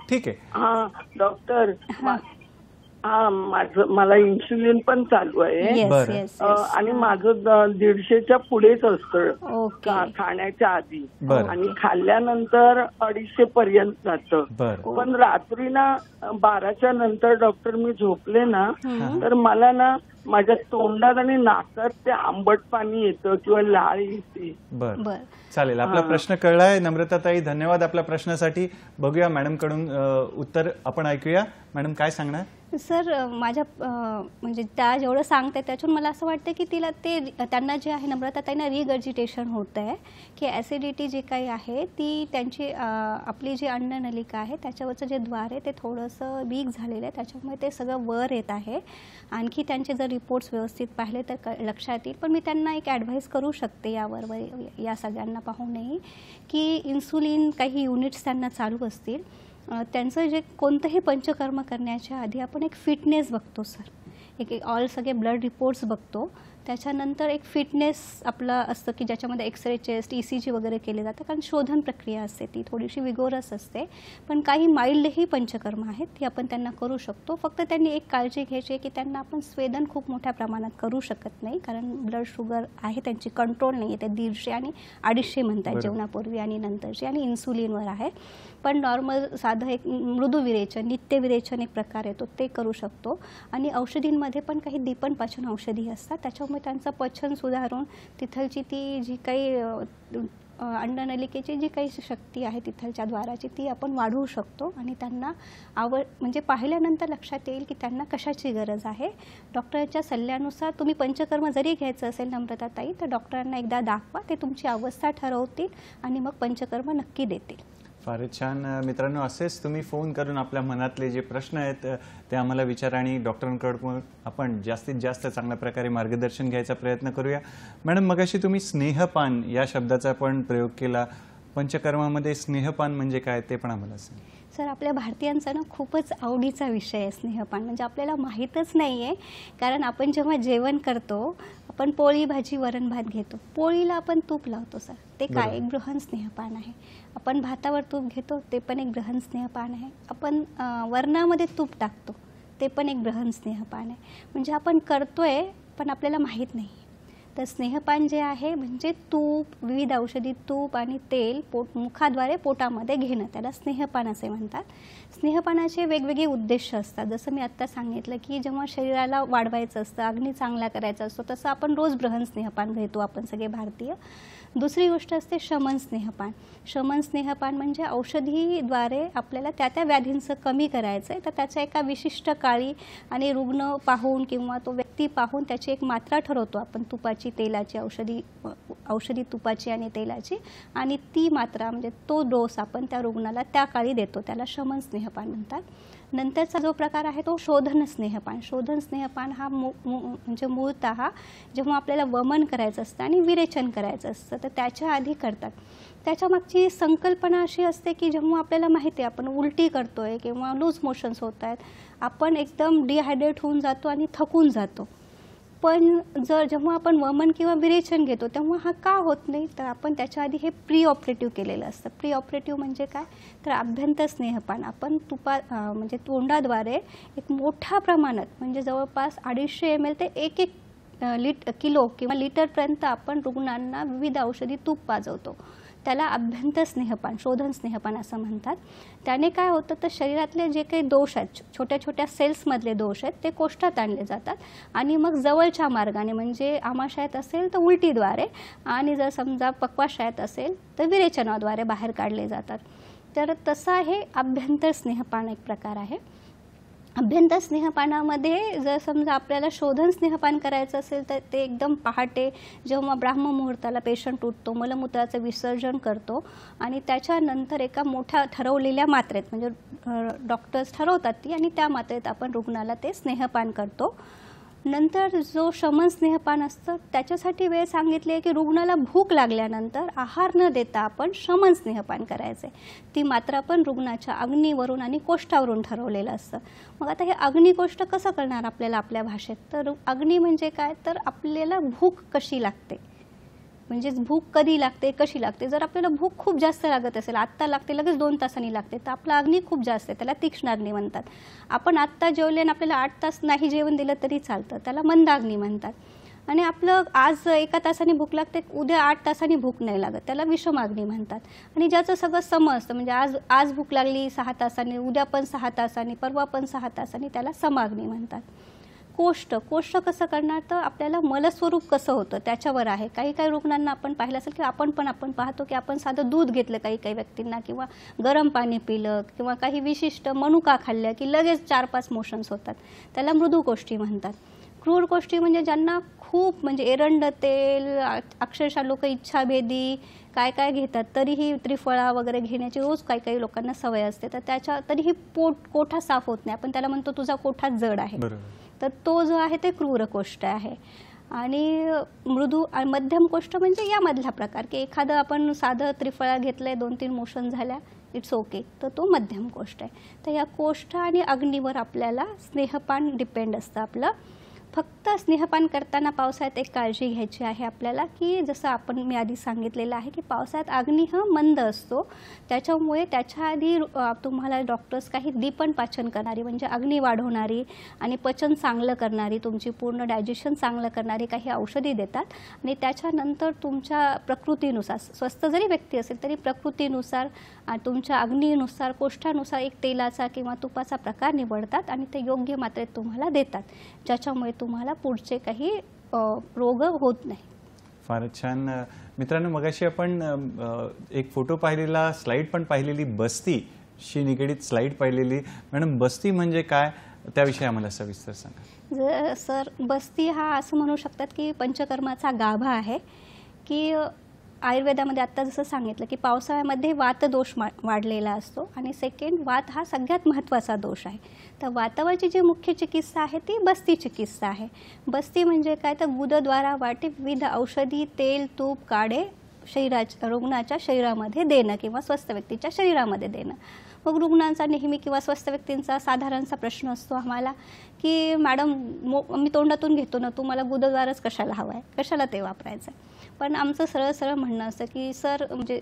ठीक आहे. हा डॉक्टर, मला इन्सुलिन पण चालू आहे. येस बरं. येस आणि माझं 150च्या पुढेच असतं ओके. खाण्याच्या आधी, बरं. आणि खाल्ल्यानंतर 250 पर्यंत जातं. बरं. पण रात्री ना 12च्या नंतर डॉक्टर मी झोपले ना, तर मला ना माझ्या तोंडात आणि नाकात ते आंबट पाणी येतं किंवा लाळ येते. बरं, बरं. चालेल. आपला प्रश्न कळलाय नम्रता ताई, धन्यवाद आपल्या प्रश्नासाठी. बघूया मॅडम कडून उत्तर आपण ऐकूया. मॅडम, काय सांगणार? सर, माझ्या म्हणजे त्या जेवढं सांगते त्याच्यातून मला असं वाटतं की त्यांना जे आहे, नम्रताताईंना रिगर्जिटेशन होतं आहे, की ॲसिडिटी जी काही आहे ती त्यांची आपली जी अन्ननलिका आहे त्याच्यावरचं जे द्वार आहे ते थोडंसं वीक झालेलं आहे, त्याच्यामुळे ते सगळं वर येत आहे. आणखी त्यांचे जर रिपोर्ट्स व्यवस्थित पाहिले तर लक्षात येईल. पण मी त्यांना एक ॲडव्हाइस करू शकते या सगळ्यांना पाहूनही, की इन्सुलिन काही युनिट्स त्यांना चालू असतील. त्यांचं जे कोणतंही पंचकर्म करण्याच्या आधी आपण एक फिटनेस बघतो सर, एक ऑल सगळे ब्लड रिपोर्ट्स बघतो. त्याच्यानंतर एक फिटनेस आपलं असतं की ज्याच्यामध्ये एक्सरे चेस्ट ECG वगैरे केले जातं, कारण शोधन प्रक्रिया असते ती थोडीशी विगोरस असते. पण काही माइल्डही पंचकर्म आहेत ती आपण त्यांना करू शकतो. फक्त त्यांनी एक काळजी घ्यायची आहे की त्यांना आपण स्वेदन खूप मोठ्या प्रमाणात करू शकत नाही, कारण ब्लड शुगर आहे त्यांची कंट्रोल नाही आहे. ते 150 आणि 250 म्हणतात जेवणापूर्वी आणि नंतरची, आणि इन्सुलिनवर आहे. पण नॉर्मल साधं एक मृदू विरेचन, नित्य विरेचन एक प्रकार येतो, ते करू शकतो. आणि औषधींमध्ये पण काही दीपन पाचन औषधी असतात, त्याच्यामुळे त्यांचं पचन सुधारून तिथलची ती जी काही अन्ननलिकेची जी काही शक्ती आहे तिथलच्या द्वाराची ती आपण वाढवू शकतो. आणि त्यांना म्हणजे पाहिल्यानंतर लक्षात येईल की त्यांना कशाची गरज आहे. डॉक्टरच्या सल्ल्यानुसार तुम्ही पंचकर्म जरी घ्यायचं असेल नम्रताताई, तर डॉक्टरांना एकदा दाखवा, ते तुमची अवस्था ठरवतील आणि मग पंचकर्म नक्की देतील. फारच छान. मित्रांनो, असेच तुम्ही फोन करून आपल्या मनातले जे प्रश्न आहेत ते आम्हाला विचारा, आणि डॉक्टरांकडून आपण जास्तीत जास्त चांगल्या प्रकारे मार्गदर्शन घ्यायचा प्रयत्न करूया. मॅडम, मगाशी तुम्ही स्नेहपान या शब्दाचा पण प्रयोग केला. पंचकर्मामध्ये स्नेहपान म्हणजे काय ते पण आम्हाला सांगा. सर, आपल्या भारतीयांचा ना खूपच आवडीचा विषय आहे स्नेहपान. म्हणजे आपल्याला माहीतच नाही आहे, कारण आपण जेव्हा जेवण करतो आपण पोळी भाजी वरण भात घेतो, पोळीला आपण तूप लावतो सर, ते काय एक गृहण स्नेहपान आहे. आपण भातावर तूप घेतो, ते पण एक गृहण स्नेहपान आहे. आपण वरणामध्ये तूप टाकतो, ते पण एक गृहण स्नेहपान आहे. म्हणजे आपण करतोय पण आपल्याला माहीत नाही. तर स्नेहपान जे आहे म्हणजे तूप, विविध औषधी तूप आणि तेल मुखाद्वारे पोटामध्ये घेणं, त्याला स्नेहपान असे म्हणतात. स्नेहपानाचे वेगवेगळे उद्देश असतात. जसं मी आत्ता सांगितलं की जेव्हा शरीराला वाढवायचं असतं, अग्नी चांगला करायचा असतो, तसं आपण रोज गृहण स्नेहपान घेतो आपण सगळे भारतीय. दुसरी गोष्ट असते शमन स्नेहपान. शमन स्नेहपान म्हणजे औषधीद्वारे आपल्याला त्या व्याधींचं कमी करायचं आहे, तर त्याच्या एका विशिष्ट काळी आणि रुग्ण पाहून किंवा तो व्यक्ती पाहून त्याची एक मात्रा ठरवतो आपण, तुपाची, तेलाची, औषधी तुपाची आणि तेलाची, आणि ती मात्रा म्हणजे तो डोस आपण त्या रुग्णाला त्या काळी देतो. त्याला शमन स्नेहपान म्हणतात. नंतरचा जो प्रकार आहे तो शोधन स्नेहपान. शोधन स्नेहपान हा म्हणजे मूळतः जेव्हा आपल्याला वमन करायचं असतं आणि विरेचन करायचं असतं तर त्याच्या आधी करतात. त्याच्यामागची संकल्पना अशी असते की जेव्हा आपल्याला माहिती आहे आपण उलटी करतोय किंवा लूज मोशन्स होत आहेत, आपण एकदम डिहायड्रेट होऊन जातो आणि थकून जातो. पण जेव्हा आपण वमन किंवा विरेचन घेतो तेव्हा हा का होत नाही, तर आपण त्याच्या आधी हे प्री ऑपरेटिव्ह केलेलं असतं. प्री ऑपरेटिव्ह म्हणजे काय, तर आभ्यंतर स्नेहपान आपण म्हणजे तोंडाद्वारे एक मोठ्या प्रमाणात म्हणजे जवळपास 250 ml ते 1 किलो किंवा लिटरपर्यंत आपण रुग्णांना विविध औषधी तूप पाजवतो. त्याला आभ्यंतर स्नेहपान, शोधन स्नेहपान असं म्हणतात. त्याने काय होतं तर शरीरातले जे काही दोष आहेत, छोट्या छोट्या सेल्समधले दोष आहेत, ते कोष्ठात आणले जातात आणि मग जवळच्या मार्गाने म्हणजे आमाशयात असेल तर उलटीद्वारे आणि जर समजा पक्वाशयात असेल तर विरेचनाद्वारे बाहेर काढले जातात. तर तसा हे आभ्यंतर स्नेहपान एक प्रकार आहे. आभ्यंतर स्नेहपानामध्ये जर समजा आपल्याला शोधन स्नेहपान करायचं असेल तर ते एकदम पहाटे जेव्हा ब्राह्ममुहूर्ताला पेशंट उठतो, मलमूत्राचं विसर्जन करतो आणि त्याच्यानंतर एका मोठ्या ठरवलेल्या मात्रेत म्हणजे डॉक्टर्स ठरवतात ती आणि त्या मात्रेत आपण रुग्णाला ते स्नेहपान करतो. नंतर जो शमन स्नेहपान असतं त्याच्यासाठी वेळ सांगितली आहे की रुग्णाला भूक लागल्यानंतर आहार न देता आपण शमन स्नेहपान करायचे. ती मात्रा पण रुग्णाच्या अग्नीवरून आणि कोष्ठावरून ठरवलेलं असतं. मग आता हे अग्निकोष्ठ कसं करणार आपल्याला आपल्या भाषेत, तर अग्नी म्हणजे काय, तर आपल्याला भूक कशी लागते, म्हणजे भूक कधी लागते, कशी लागते. जर आपल्याला भूक खूप जास्त लागत असेल, आत्ता लागते लगेच 2 तासांनी लागते, तर आपला अग्नी खूप जास्त आहे, त्याला तीक्ष्ण अग्नी म्हणतात. आपण आत्ता जेवले आणि आपल्याला 8 तास नाही जेवण दिलं तरी चालतं, त्याला मंद अग्नी म्हणतात. आणि आपलं आज 1 तासाने भूक लागते, उद्या 8 तासांनी भूक नाही लागत, त्याला विषम अग्नी म्हणतात. आणि ज्याचं सगळं सम असतं म्हणजे आज भूक लागली 6 तासांनी, उद्या पण 6 तासांनी, परवा पण 6 तासांनी, त्याला समाग्नी म्हणतात. कोष्ठ कसं करणार, तर आपल्याला मलस्वरूप कसं होतं त्याच्यावर आहे. काही काही रुग्णांना आपण पाहिलं असेल की आपण पाहतो की आपण साधं दूध घेतलं काही व्यक्तींना किंवा गरम पाणी पिलं किंवा काही विशिष्ट मनुका खाल्ल्या की लगेच 4-5 मोशन्स होतात, त्याला मृदू कोष्ठी म्हणतात. क्रूर कोष्ठी म्हणजे ज्यांना खूप म्हणजे एरंड तेल, अक्षरशः लोक इच्छाभेदी काय घेतात, तरीही त्रिफळा वगैरे घेण्याची रोज काही लोकांना सवय असते, तर तरीही कोठा साफ होत नाही, आपण त्याला म्हणतो तुझा कोठा जड आहे. तर तो जो आहे ते क्रूर कोष्ठ आहे. आणि मृदू आणि मध्यम कोष्ठ म्हणजे यामधला प्रकार की एखादं आपण साधं त्रिफळा घेतलंय, 2-3 मोशन झाल्या, इट्स ओके, तर तो मध्यम कोष्ठ आहे. तर या कोष्ठ आणि अग्नीवर आपल्याला स्नेहपान डिपेंड असतं आपलं. फक्त स्नेहपान करताना पावसाळ्यात एक काळजी घ्यायची आहे आपल्याला की जसं मी आधी सांगितलेलं आहे की पावसाळ्यात अग्नी हा मंद असतो, त्याच्यामुळे त्याच्या आधी तुम्हाला डॉक्टर्स काही दीपन पाचन करणारी म्हणजे अग्नी वाढवणारी आणि पचन चांगलं करणारी, तुमची पूर्ण डायजेशन चांगलं करणारी काही औषधी देतात. आणि त्याच्यानंतर तुमच्या प्रकृतीनुसार, स्वस्थ जरी व्यक्ती असेल तरी प्रकृतीनुसार तुमच्या अग्नीनुसार, कोष्ठानुसार एक तेलाचा किंवा तुपाचा प्रकार निवडतात आणि ते योग्य मात्रेत तुम्हाला देतात, ज्याच्यामुळे तुम्हाला पुढचे काही रोग होत नाही. फारच छान. मित्रांनो, मगाशी आपण एक फोटो पाहिलेला, स्लाइड पण पाहिलेली, बस्तीशी निगडीत स्लाइड पाहिलेली. मॅडम, बस्ती म्हणजे काय, त्याविषयी आम्हाला सविस्तर सांगा. सर, बस्ती हा असं म्हणू शकतात की पंचकर्माचा गाभा आहे. की आयुर्वेदामध्ये आत्ता जसं सांगितलं की पावसाळ्यामध्ये वातदोष वाढलेला असतो आणि सेकंड, वात हा सगळ्यात महत्त्वाचा दोष आहे. तर वातावरची जी मुख्य चिकित्सा आहे ती बस्ती चिकित्सा आहे. बस्ती म्हणजे काय, तर गुदद्वारा वाटे विविध औषधी, तेल, तूप, काढे रुग्णाच्या शरीरामध्ये देणं किंवा स्वस्थ व्यक्तीच्या शरीरामध्ये देणं. मग रुग्णांचा नेहमी किंवा स्वस्थ व्यक्तींचा साधारणसा प्रश्न असतो आम्हाला की मॅडम मी तोंडातून घेतो ना, तुम्हाला गुदद्वारच कशाला हवा आहे, कशाला ते वापरायचं आहे. पण आमचं सरळ म्हणणं असतं की सर, म्हणजे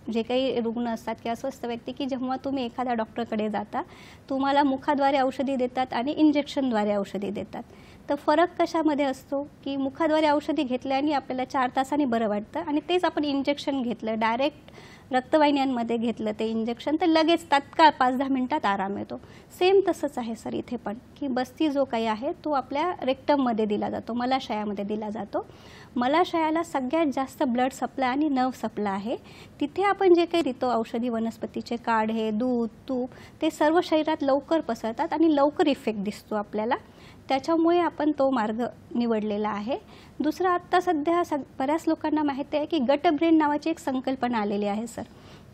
जे काही रुग्ण असतात किंवा स्वस्थ व्यक्ती की जेव्हा तुम्ही एखाद्या डॉक्टरकडे जाता, तुम्हाला मुखाद्वारे औषधी देतात आणि इंजेक्शनद्वारे औषधी देतात. तर फरक कशामध्ये असतो की मुखाद्वारे औषधी घेतल्याने आपल्याला 4 तासांनी बरं वाटतं आणि तेच आपण इंजेक्शन घेतलं, डायरेक्ट रक्तवाहिन्यांमध्ये घेतलं ते इंजेक्शन, तर लगेच तात्काळ 5-10 मिनिटात आराम येतो. सेम तसंच आहे सर इथे पण की बस्ती जो काही आहे तो आपल्या रेक्टममध्ये दिला जातो, मलाशयामध्ये दिला जातो. मलाशयाला सगळ्यात जास्त ब्लड सप्लाय आणि नर्व सप्लाय आहे. तिथे आपण जे काही देतो औषधी, वनस्पतीचे काढे, दूध, तूप, ते सर्व शरीरात लवकर पसरतात आणि लवकर इफेक्ट दिसतो आपल्याला. त्याच्यामुळे आपण तो मार्ग निवडलेला आहे. दुसरा, आत्ता सध्या बऱ्याच लोकांना माहिती आहे की गट ब्रेन नावाची एक संकल्पना आलेली आहे सर,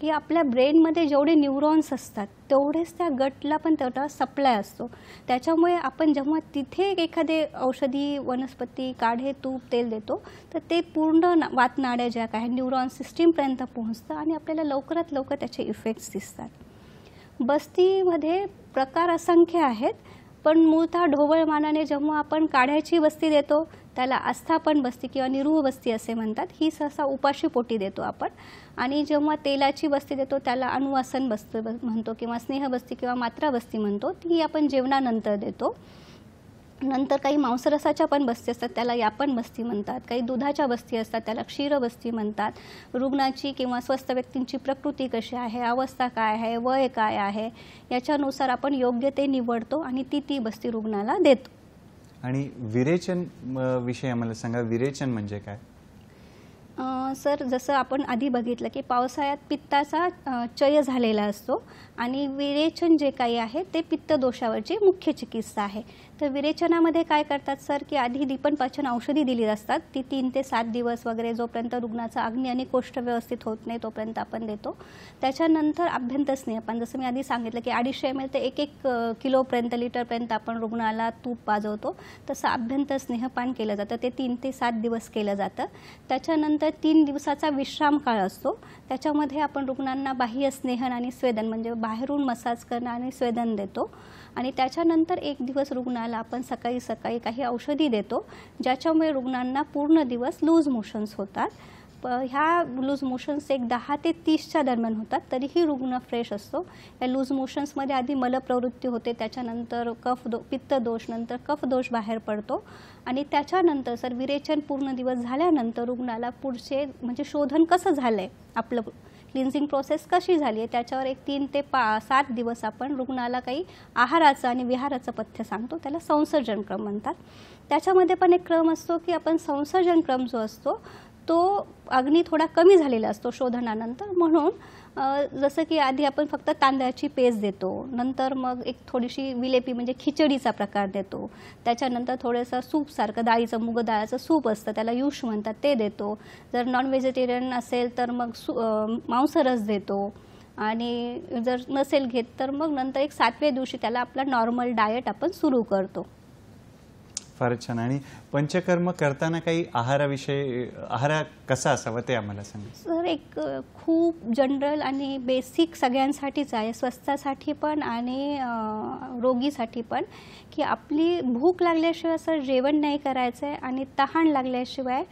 की आपल्या ब्रेनमध्ये जेवढे न्यूरॉन्स असतात तेवढेच त्या गटला पण तेवढा सप्लाय असतो. त्याच्यामुळे आपण जेव्हा तिथे एखादे औषधी, वनस्पती, काढे, तूप, तेल देतो तर ते पूर्ण वातनाड्या ज्या काही न्यूरॉन सिस्टीमपर्यंत पोहोचतं आणि आपल्याला लवकरात लवकर त्याचे इफेक्ट्स दिसतात. बस्तीमध्ये प्रकार असंख्य आहेत, पण मूळतः ढोबळमानाने जेव्हा आपण काढ्याची बस्ती देतो त्याला आस्थापन बस्ती किंवा निरूह बस्ती असे म्हणतात. ही सहसा उपाशी पोटी देतो आपण. आणि जेव्हा तेलाची बस्ती देतो त्याला अनुवासन बस्ती म्हणतो किंवा स्नेहबस्ती किंवा मात्रा बस्ती म्हणतो. ती आपण जेवणानंतर देतो. नंतर काही मांसरसाच्या पण बस्ती असतात, त्याला यापन बस्ती म्हणतात. काही दुधाच्या बस्ती असतात, त्याला क्षीरबस्ती म्हणतात. रुग्णाची किंवा स्वस्थ व्यक्तींची प्रकृती कशी आहे, अवस्था काय आहे, वय काय आहे, याच्यानुसार आपण योग्य ते निवडतो आणि ती बस्ती रुग्णाला देतो. आणि विरेचन विषय आम्हाला सांगा, विरेचन म्हणजे काय? सर, जसं आपण आधी बघितलं की पावसाळ्यात पित्ताचा क्षय झालेला असतो आणि विरेचन जे काही आहे ते पित्तदोषावरची मुख्य चिकित्सा आहे. तर विरेचनामध्ये काय करतात सर, की आधी दीपनपाचन औषधी दिली असतात. ती 3 ते 7 दिवस वगैरे जोपर्यंत रुग्णाचा अग्नी आणि कोष्ठ व्यवस्थित होत नाही तोपर्यंत आपण देतो. त्याच्यानंतर आभ्यंतर स्नेहपान, जसं मी आधी सांगितलं की 250 ml ते 1 किलोपर्यंत, लिटरपर्यंत आपण रुग्णाला तूप पाजवतो. तसं आभ्यंतर स्नेहपान केलं जातं. ते 3 ते 7 दिवस केलं जातं. त्याच्यानंतर 3 दिवसाचा विश्राम काळ असतो. त्याच्यामध्ये आपण रुग्णांना बाह्य स्नेहन आणि स्वेदन म्हणजे बाहेरून मसाज करणं आणि स्वेदन देतो. आणि त्याच्यानंतर 1 दिवस रुग्णाला आपण सकाळी सकाळी काही औषधी देतो, ज्याच्यामुळे रुग्णांना पूर्ण दिवस लूज मोशन्स होतात. ह्या लूज मोशन्स एक 10 ते 30च्या दरम्यान होतात, तरीही रुग्ण फ्रेश असतो. या लूज मोशन्समध्ये आधी मलप्रवृत्ती होते, त्याच्यानंतर पित्तदोष, नंतर कफदोष बाहेर पडतो. आणि त्याच्यानंतर सर विरेचन पूर्ण दिवस झाल्यानंतर रुग्णाला पुढचे म्हणजे शोधन कसं झालं आहे, आपलं क्लिन्झिंग प्रोसेस कशी झाली आहे, त्याच्यावर एक 3 ते 7 दिवस आपण रुग्णाला काही आहाराचं आणि विहाराचं पथ्य सांगतो. त्याला संसर्जन क्रम म्हणतात. त्याच्यामध्ये पण एक क्रम असतो की आपण संसर्जन क्रम जो असतो तो अग्नी थोडा कमी झालेला असतो शोधनानंतर. म्हणून जसं की आधी आपण फक्त तांदळाची पेस्ट देतो, नंतर मग एक थोडीशी विलेपी म्हणजे खिचडीचा प्रकार देतो. त्याच्यानंतर थोडंसं सूपसारखं डाळीचं, मूग डाळाचं सूप असतं, त्याला युष म्हणतात, ते देतो. जर नॉन व्हेजिटेरियन असेल तर मग मांसरस देतो. आणि जर नसेल घेत तर मग नंतर एक 7व्या दिवशी त्याला आपला नॉर्मल डाएट आपण सुरू करतो. फारच छान. आणि पंचकर्म करताना काही आहाराविषयी, आहार कसा असावा ते आम्हाला सांगा. सर, एक खूप जनरल आणि बेसिक सगळ्यांसाठीच आहे, स्वस्थासाठी पण आणि रोगीसाठी पण, की आपली भूक लागल्याशिवाय सर जेवण नाही करायचं आहे आणि तहान लागल्याशिवाय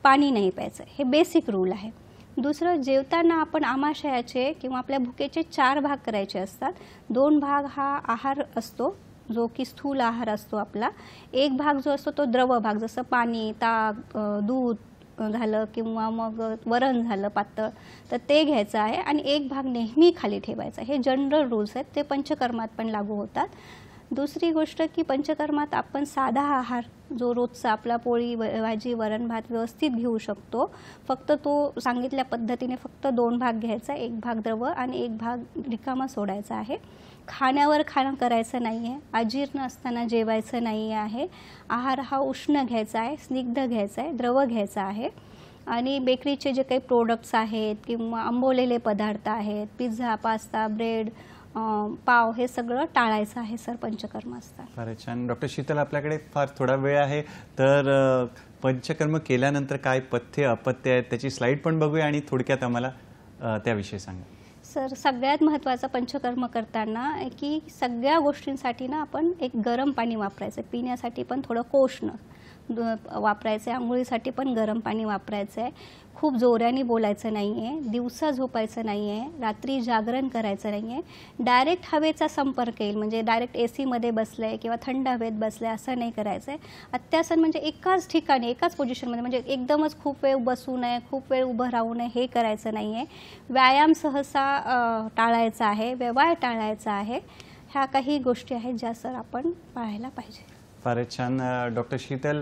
पाणी नाही प्यायचं. हे बेसिक रूल आहे. दुसरं, जेवताना आपण आमाशयाचे किंवा आपल्या भुकेचे 4 भाग करायचे असतात. 2 भाग हा आहार असतो जो की स्थूल आहार असतो आपला. 1 भाग जो असतो तो द्रव भाग, जसं पाणी, ताक, दूध झालं किंवा मग वरण झालं पातळ, तर ते घ्यायचं आहे. आणि 1 भाग नेहमी खाली ठेवायचा. हे जनरल रूल्स आहेत, ते पंचकर्मात पण लागू होतात. दुसरी गोष्ट की पंचकर्मात आपण साधा आहार जो रोजचा आपला पोळी, भाजी, वरण, भात व्यवस्थित घेऊ शकतो. फक्त तो सांगितल्या पद्धतीने फक्त 2 भाग घ्यायचा, 1 भाग द्रव आणि 1 भाग रिकामा सोडायचा आहे. खाण्यावर खाणं करायचं नाही आहे, अजीर्ण असताना जेवायचं नाही आहे. आहार हा उष्ण घ्यायचा आहे, स्निग्ध घ्यायचा आहे, द्रव घ्यायचा आहे. आणि बेकरीचे जे काही प्रोडक्ट्स आहेत किंवा आंबवलेले पदार्थ आहेत, पिझ्झा, पास्ता, ब्रेड, पाव, हे सगळं टाळायचं आहे सर पंचकर्म असतात. फारच छान. डॉक्टर शीतल, आपल्याकडे फार थोडा वेळ आहे, तर पंचकर्म केल्यानंतर काय पथ्य अपथ्य आहेत त्याची स्लाईड पण बघूया आणि थोडक्यात आम्हाला त्याविषयी सांगा. सर, सगळ्यात महत्त्वाचं पंचकर्म करताना की सगळ्या गोष्टींसाठी ना आपण एक गरम पाणी वापरायचं. पिण्यासाठी पण थोडं कोशणं वापरायचं आहे, आंघोळीसाठी पण गरम पाणी वापरायचं आहे. खूप जोराने बोलायचं नाही आहे, दिवसा झोपायचं नाही आहे, रात्री जागरण करायचं नाही आहे. डायरेक्ट हवेचा संपर्क येईल म्हणजे डायरेक्ट AC मध्ये बसलं आहे किंवा थंड हवेत बसलं आहे असं नाही करायचं आहे. अत्यासन म्हणजे एकाच ठिकाणी, एकाच पोझिशनमध्ये, म्हणजे एकदमच खूप वेळ बसू नये, खूप वेळ उभं राहू नये, हे करायचं नाही आहे. व्यायाम सहसा टाळायचा आहे, व्यवहार टाळायचा आहे. ह्या काही गोष्टी आहेत ज्या सर आपण पाळायला पाहिजे. फारच छान. डॉक्टर शीतल,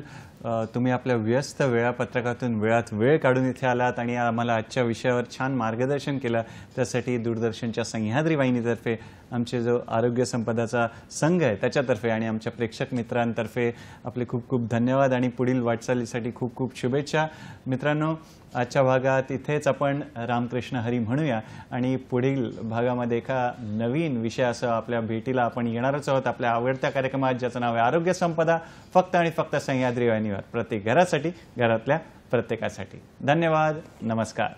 तुम्ही आपल्या व्यस्त वेळापत्रकातून वेळात वेळ काढून इथे आलात आणि आम्हाला आजच्या विषयावर छान मार्गदर्शन केलं. त्यासाठी दूरदर्शनच्या सह्याद्री वाहिनीतर्फे, आमचे जो आरोग्य संपदाचा संघ आहे त्याच्यातर्फे आणि आमच्या प्रेक्षक मित्रांतर्फे आपले खूप खूप धन्यवाद आणि पुढील वाटचालीसाठी खूप खूप शुभेच्छा. मित्रांनो, आजच्या भागात इथेच आपण रामकृष्ण हरी म्हणूया आणि पुढील भागामध्ये एका नवीन विषयासह आपल्या भेटीला आपण येणारच आहोत, आपल्या आवडत्या कार्यक्रमात, ज्याचं नाव आहे आरोग्य संपदा, फक्त आणि फक्त सह्याद्री वाहिनीवर, प्रत्येक घरासाठी, घरातल्या प्रत्येकासाठी. धन्यवाद. नमस्कार.